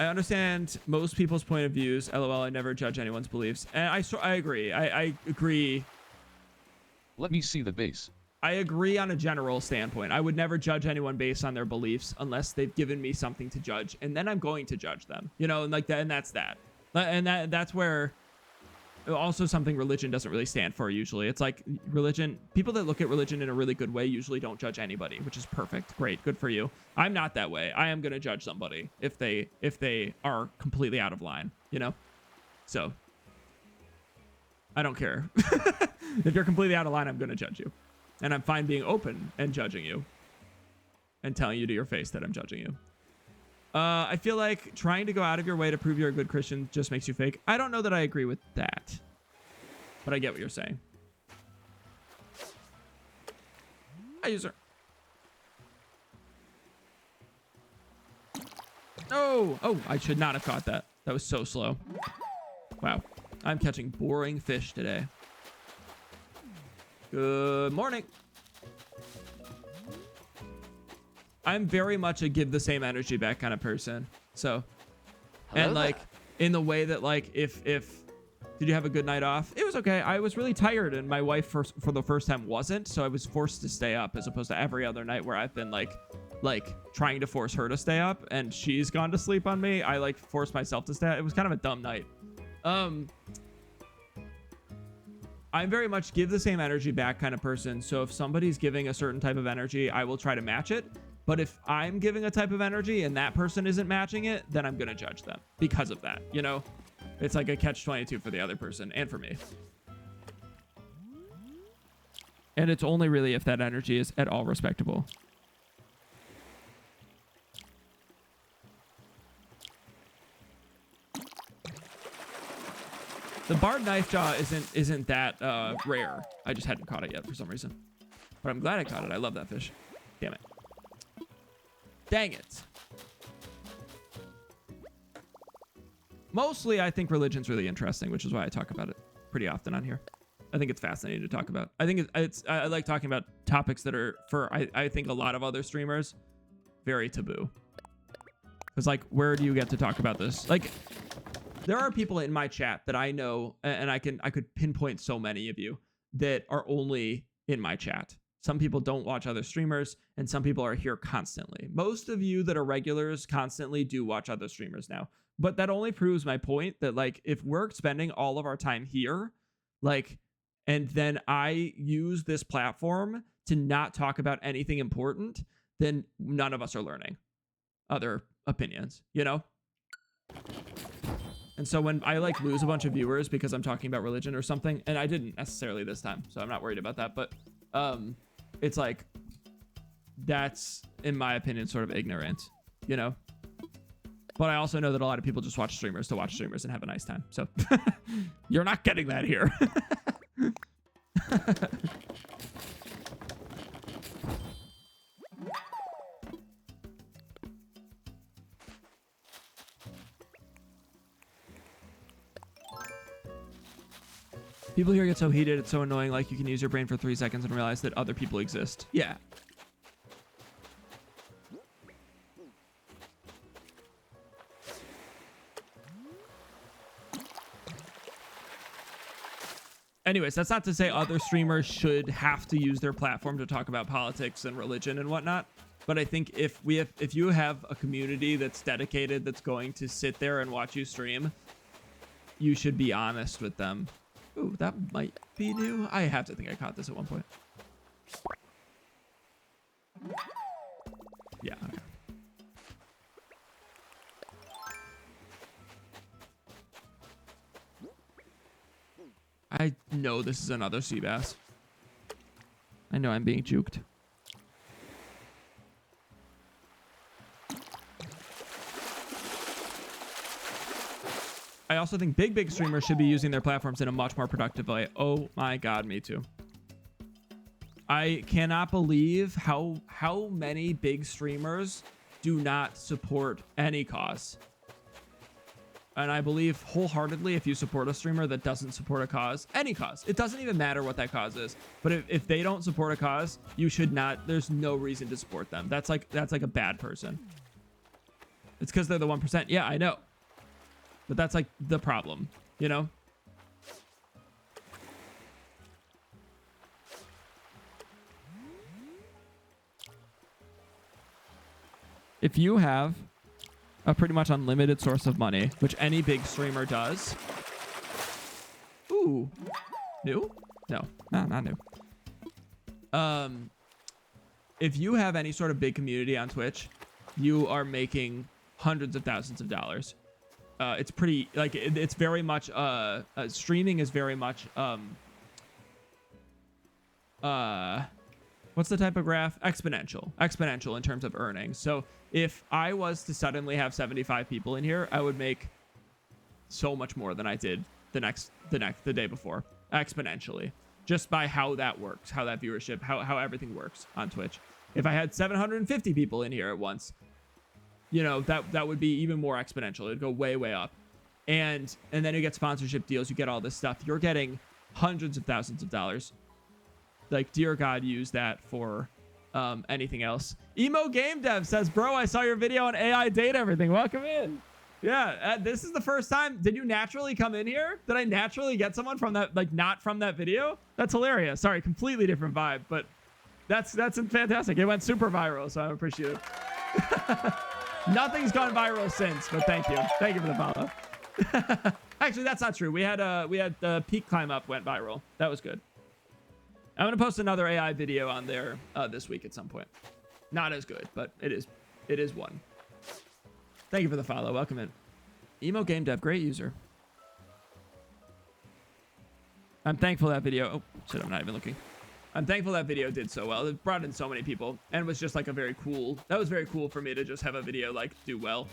I understand most people's point of views. LOL, I never judge anyone's beliefs. And I agree. I agree. Let me see the base. I agree on a general standpoint. I would never judge anyone based on their beliefs unless they've given me something to judge. And then I'm going to judge them, and like that. And that's that. And that's where also something religion doesn't really stand for usually. It's like religion, people that look at religion in a really good way usually don't judge anybody, which is perfect. Great. Good for you. I'm not that way. I am going to judge somebody if they are completely out of line, So I don't care. If you're completely out of line, I'm going to judge you. And I'm fine being open and judging you and telling you to your face that I'm judging you. I feel like trying to go out of your way to prove you're a good Christian just makes you fake. I don't know that I agree with that, but I get what you're saying. Hi, user. Oh, I should not have caught that. That was so slow. Wow. I'm catching boring fish today. Good morning. I'm very much a give the same energy back kind of person. So, Hello and like there. in the way that like if did you have a good night off? It was okay. I was really tired and my wife for the first time wasn't, so I was forced to stay up as opposed to every other night where I've been like trying to force her to stay up and she's gone to sleep on me. I forced myself to stay up. It was kind of a dumb night. I'm very much give the same energy back kind of person. So if somebody's giving a certain type of energy, I will try to match it. But if I'm giving a type of energy and that person isn't matching it, then I'm going to judge them because of that. It's like a catch-22 for the other person and for me. And it's only really if that energy is at all respectable. The barred knife jaw isn't that rare. I just hadn't caught it yet for some reason. But I'm glad I caught it. I love that fish. Damn it. Dang it. Mostly, I think religion's really interesting, which is why I talk about it pretty often on here. I think it's fascinating to talk about. I think I like talking about topics that are, for I think a lot of other streamers, very taboo. Because, like, where do you get to talk about this? Like, there are people in my chat that I know, and I could pinpoint so many of you that are only in my chat. Some people don't watch other streamers, and some people are here constantly. Most of you that are regulars constantly do watch other streamers now. But that only proves my point that, like, if we're spending all of our time here, like, and then I use this platform to not talk about anything important, then none of us are learning other opinions, you know? And so when I, like, lose a bunch of viewers because I'm talking about religion or something, and I didn't necessarily this time, so I'm not worried about that, but it's like, that's, in my opinion, sort of ignorant, you know? But I also know that a lot of people just watch streamers to watch streamers and have a nice time. So you're not getting that here. People here get so heated, it's so annoying. Like, you can use your brain for 3 seconds and realize that other people exist. Yeah. Anyways, that's not to say other streamers should have to use their platform to talk about politics and religion and whatnot. But I think if you have a community that's dedicated, that's going to sit there and watch you stream, you should be honest with them. Ooh, that might be new. I have to think I caught this at one point. Yeah, okay. I know this is another sea bass. I know I'm being juked. I also think big streamers should be using their platforms in a much more productive way. Oh my god, me too. I cannot believe how many big streamers do not support any cause. And I believe wholeheartedly, if you support a streamer that doesn't support a cause, any cause, it doesn't even matter what that cause is. But if they don't support a cause, you should not, there's no reason to support them. That's like a bad person. It's because they're the 1%. Yeah, I know. But that's like the problem, you know? If you have a pretty much unlimited source of money, which any big streamer does. Ooh. New? No, not new. If you have any sort of big community on Twitch, you are making hundreds of thousands of dollars. It's pretty, like, it's very much, streaming is very much, what's the type of graph? Exponential in terms of earnings. So if I was to suddenly have 75 people in here, I would make so much more than I did the day before, exponentially, just by how that works, how that viewership, how everything works on Twitch. If I had 750 people in here at once, you know, that would be even more exponential. It'd go way up. And then you get sponsorship deals, you get all this stuff. You're getting hundreds of thousands of dollars. Like, dear God, use that for anything else. Emo Game Dev says, bro, I saw your video on AI date everything. Welcome in. Yeah, this is the first time. Did you naturally come in here? Did I naturally get someone from that, like, not from that video? That's hilarious. Sorry, completely different vibe, but that's fantastic. It went super viral, so I appreciate it. Nothing's gone viral since, but thank you. Thank you for the follow. Actually, that's not true. We had the peak climb up went viral. That was good. I'm gonna post another AI video on there this week at some point. Not as good, but it is one. Thank you for the follow. Welcome in. Emo Game Dev, great user. I'm thankful that video. Oh shit, I'm not even looking. I'm thankful that video did so well. It brought in so many people and was just like a very cool, that was very cool for me to just have a video like do well.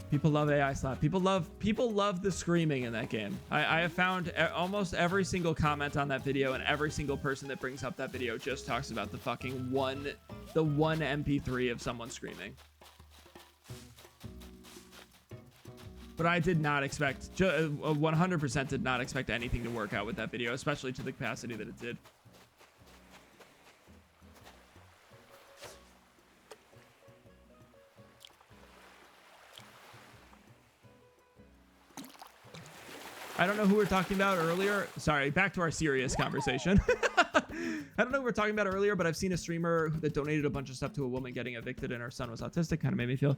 People love AI slap. People love the screaming in that game. I have found almost every single comment on that video and every single person that brings up that video just talks about the fucking one MP3 of someone screaming. But I did not expect, 100% did not expect anything to work out with that video, especially to the capacity that it did. I don't know who we were talking about earlier. Sorry, back to our serious conversation. I don't know who we were talking about earlier, but I've seen a streamer that donated a bunch of stuff to a woman getting evicted and her son was autistic. Kind of made me feel...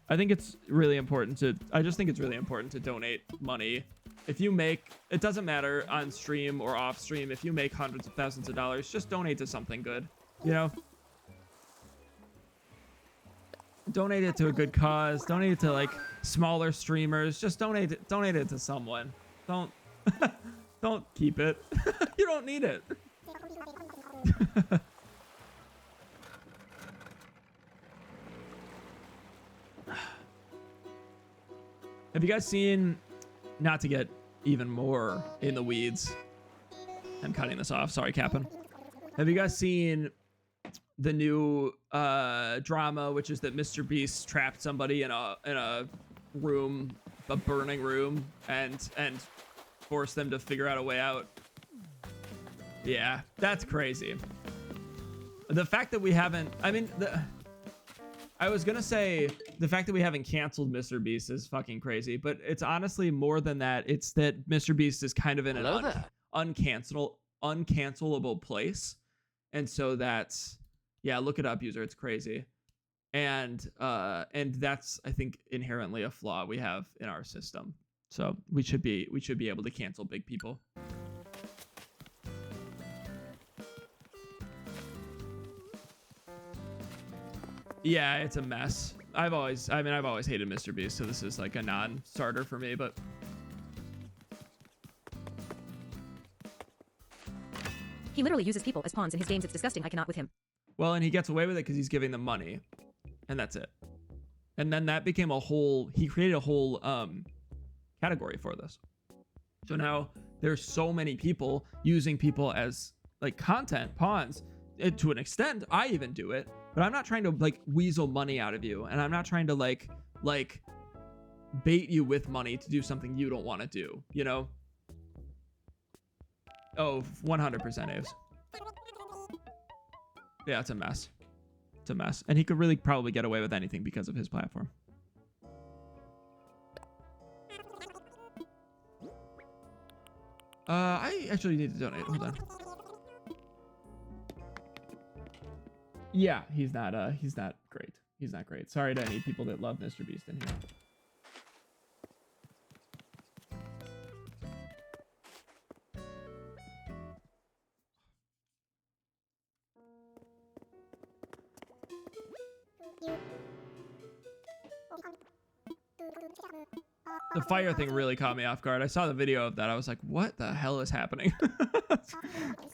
I think it's really important to... I just think it's really important to donate money. If you make... It doesn't matter on stream or off stream. If you make hundreds of thousands of dollars, just donate to something good. You know? Donate it to a good cause. Donate it to, like, smaller streamers. Just donate it to someone. Don't keep it. You don't need it. Have you guys seen, not to get even more in the weeds, I'm cutting this off, sorry Captain. Have you guys seen the new drama, which is that Mr. Beast trapped somebody in a room, a burning room, and forced them to figure out a way out? Yeah, that's crazy. The fact that we haven't, I mean, I was gonna say the fact that we haven't canceled Mr. Beast is fucking crazy, but it's honestly more than that. It's that Mr. Beast is kind of in an uncancelable place, and so that's, yeah, look it up, user. It's crazy, and that's, I think, inherently a flaw we have in our system. So we should be able to cancel big people. Yeah, it's a mess. I've always hated Mr. Beast, so this is like a non-starter for me, but he literally uses people as pawns in his games. It's disgusting. I cannot with him. Well, and he gets away with it because he's giving them money, and that's it. And then that became he created a whole category for this. So now there's so many people using people as like content pawns. To an extent, I even do it, but I'm not trying to like weasel money out of you, and I'm not trying to like bait you with money to do something you don't want to do, you know? Oh, 100% Aves. Yeah, it's a mess. It's a mess. And he could really probably get away with anything because of his platform. I actually need to donate. Hold on. Yeah, he's not great. He's not great. Sorry to any people that love Mr. Beast in here. The fire thing really caught me off guard. I saw the video of that. I was like, what the hell is happening?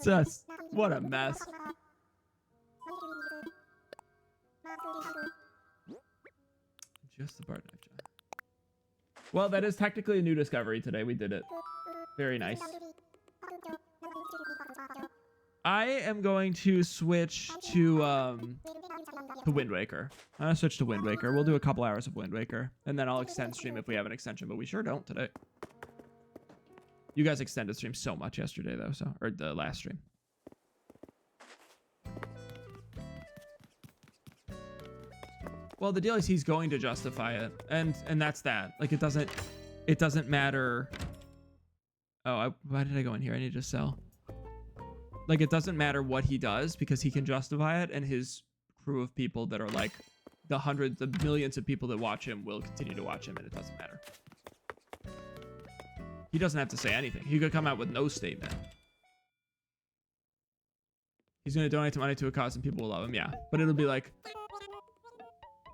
Just, what a mess. Just the bar knife job. Well, that is technically a new discovery today. We did it. Very nice. I am going to switch to Wind Waker. I'm gonna switch to Wind Waker. We'll do a couple hours of Wind Waker, and then I'll extend stream if we have an extension, but we sure don't today. You guys extended stream so much yesterday though, or the last stream. Well, the deal is he's going to justify it, and that's that. Like it doesn't matter. Oh, why did I go in here? I need to sell. Like it doesn't matter what he does because he can justify it, and his crew of people that are like the millions of people that watch him will continue to watch him, and it doesn't matter. He doesn't have to say anything. He could come out with no statement. He's going to donate money to a cause and people will love him, yeah. But it'll be like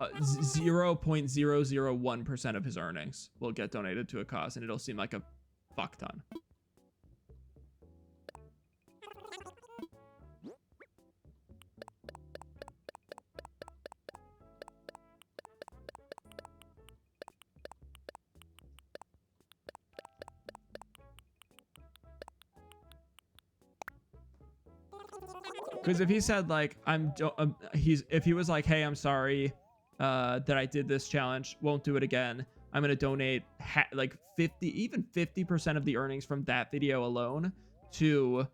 0.001% of his earnings will get donated to a cause, and it'll seem like a fuck ton. Because if he said like if he was like, hey, I'm sorry that I did this challenge, won't do it again, I'm gonna donate like 50% of the earnings from that video alone to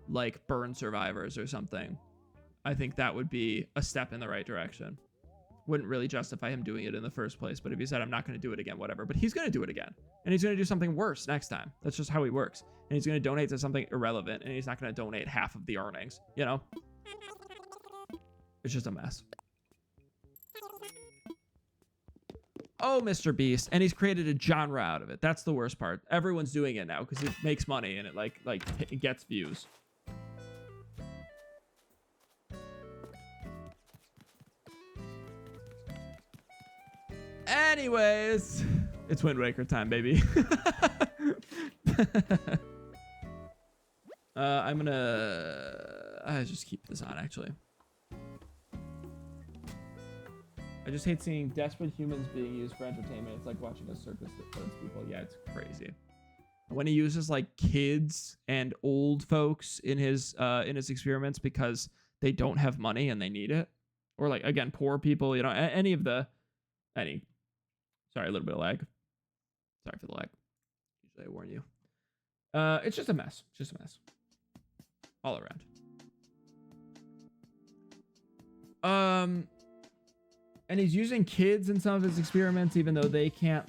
like burn survivors or something, I think that would be a step in the right direction. Wouldn't really justify him doing it in the first place, but if he said, I'm not going to do it again, whatever, but he's going to do it again, and he's going to do something worse next time. That's just how he works. And he's going to donate to something irrelevant, and he's not going to donate half of the earnings, you know? It's just a mess. Oh, Mr. Beast, and he's created a genre out of it. That's the worst part. Everyone's doing it now because it makes money and it it gets views. Anyways, it's Wind Waker time, baby. I'm gonna just keep this on, actually. I just hate seeing desperate humans being used for entertainment. It's like watching a circus that kills people. Yeah, it's crazy. When he uses like kids and old folks in his experiments because they don't have money and they need it, or like, again, poor people, you know, sorry, a little bit of lag. Sorry for the lag. Usually I warn you. It's just a mess. Just a mess. All around. And he's using kids in some of his experiments, even though they can't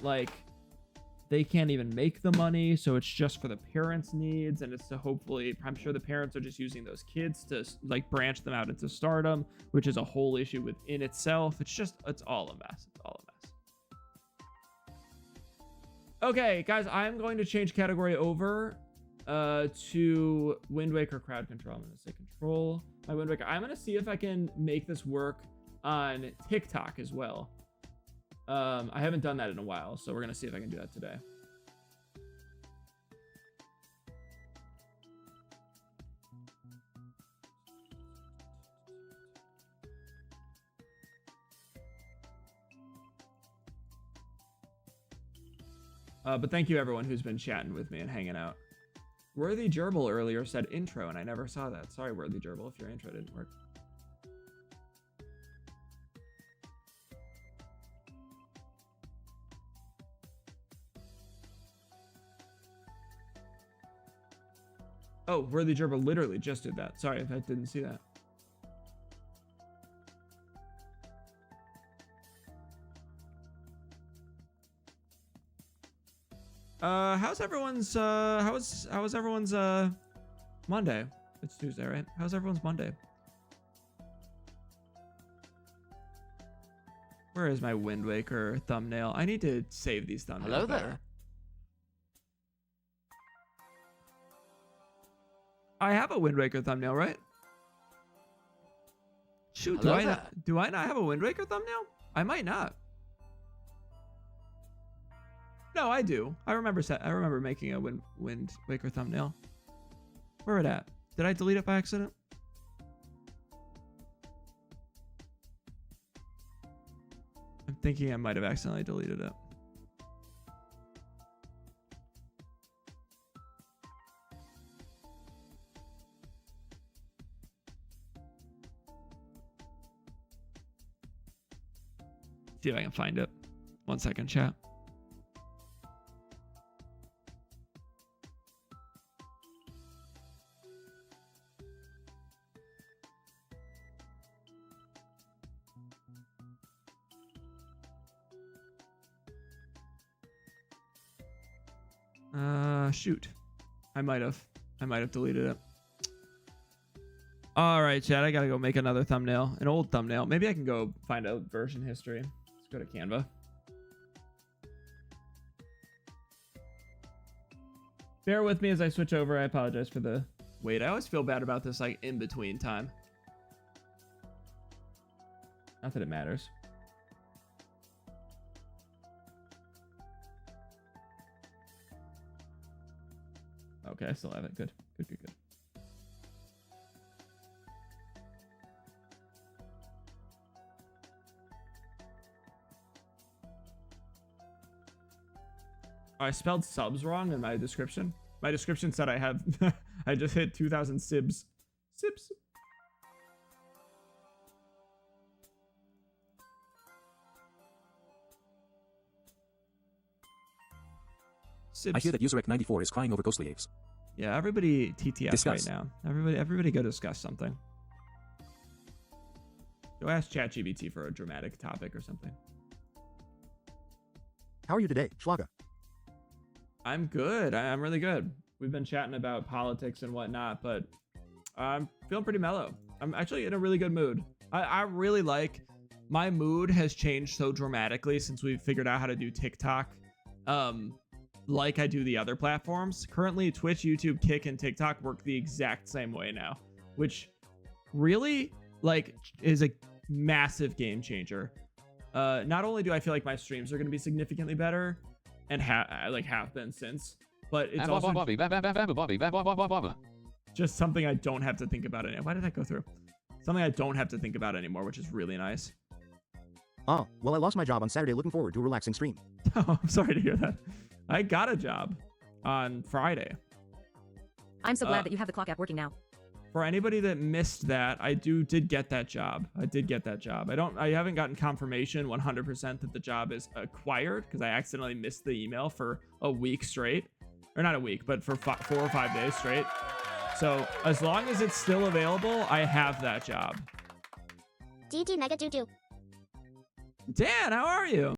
even make the money. So it's just for the parents' needs. And it's to hopefully, I'm sure the parents are just using those kids to like branch them out into stardom, which is a whole issue within itself. It's all a mess. It's all a mess. Okay, guys, I'm going to change category over to Wind Waker crowd control. I'm going to say control my Wind Waker. I'm going to see if I can make this work on TikTok as well. I haven't done that in a while, so we're going to see if I can do that today. But thank you everyone who's been chatting with me and hanging out. Worthy Gerbil earlier said intro, and I never saw that. Sorry, Worthy Gerbil, if your intro didn't work. Oh, Worthy Gerbil literally just did that. Sorry if I didn't see that. How's everyone's Monday? It's Tuesday, right? How's everyone's Monday? Where is my Wind Waker thumbnail? I need to save these thumbnails. Hello better. there. I have a Wind Waker thumbnail, right? Shoot, Hello do I not have a Wind Waker thumbnail? I might not. No, I do. I remember making a Wind Waker thumbnail. Where it at? Did I delete it by accident? I'm thinking I might have accidentally deleted it. See if I can find it. 1 second, chat. Shoot. I might have deleted it. All right, chat. I gotta go make another thumbnail, an old thumbnail. Maybe I can go find a version history. Let's go to Canva. Bear with me as I switch over. I apologize for the wait. I always feel bad about this like in between time. Not that it matters. Okay, I still have it. Good. I spelled subs wrong in my description. My description said I have I just hit 2,000 subs Sips. I hear that UserX94 is crying over ghostly apes. Yeah, everybody TTF Discuss. right now. Everybody go discuss something. Go ask ChatGPT for a dramatic topic or something. How are you today, Schlaacka? I'm good. I'm really good. We've been chatting about politics and whatnot, but I'm feeling pretty mellow. I'm actually in a really good mood. I really like, my mood has changed so dramatically since we've figured out how to do TikTok. Like I do the other platforms. Currently, Twitch, YouTube, Kick, and TikTok work the exact same way now, which really like is a massive game changer. Not only do I feel like my streams are going to be significantly better, and have been since, but it's also just something I don't have to think about anymore. Why did that go through? Something I don't have to think about anymore, which is really nice. Oh, well, I lost my job on Saturday. Looking forward to a relaxing stream. Oh, I'm sorry to hear that. I got a job on Friday. I'm so glad that you have the clock app working now. For anybody that missed that, I did get that job. I did get that job. I haven't gotten confirmation 100% that the job is acquired because I accidentally missed the email for a week straight, or not a week, but for 4 or 5 days straight. So as long as it's still available, I have that job. GG Mega Juju. Dan, how are you?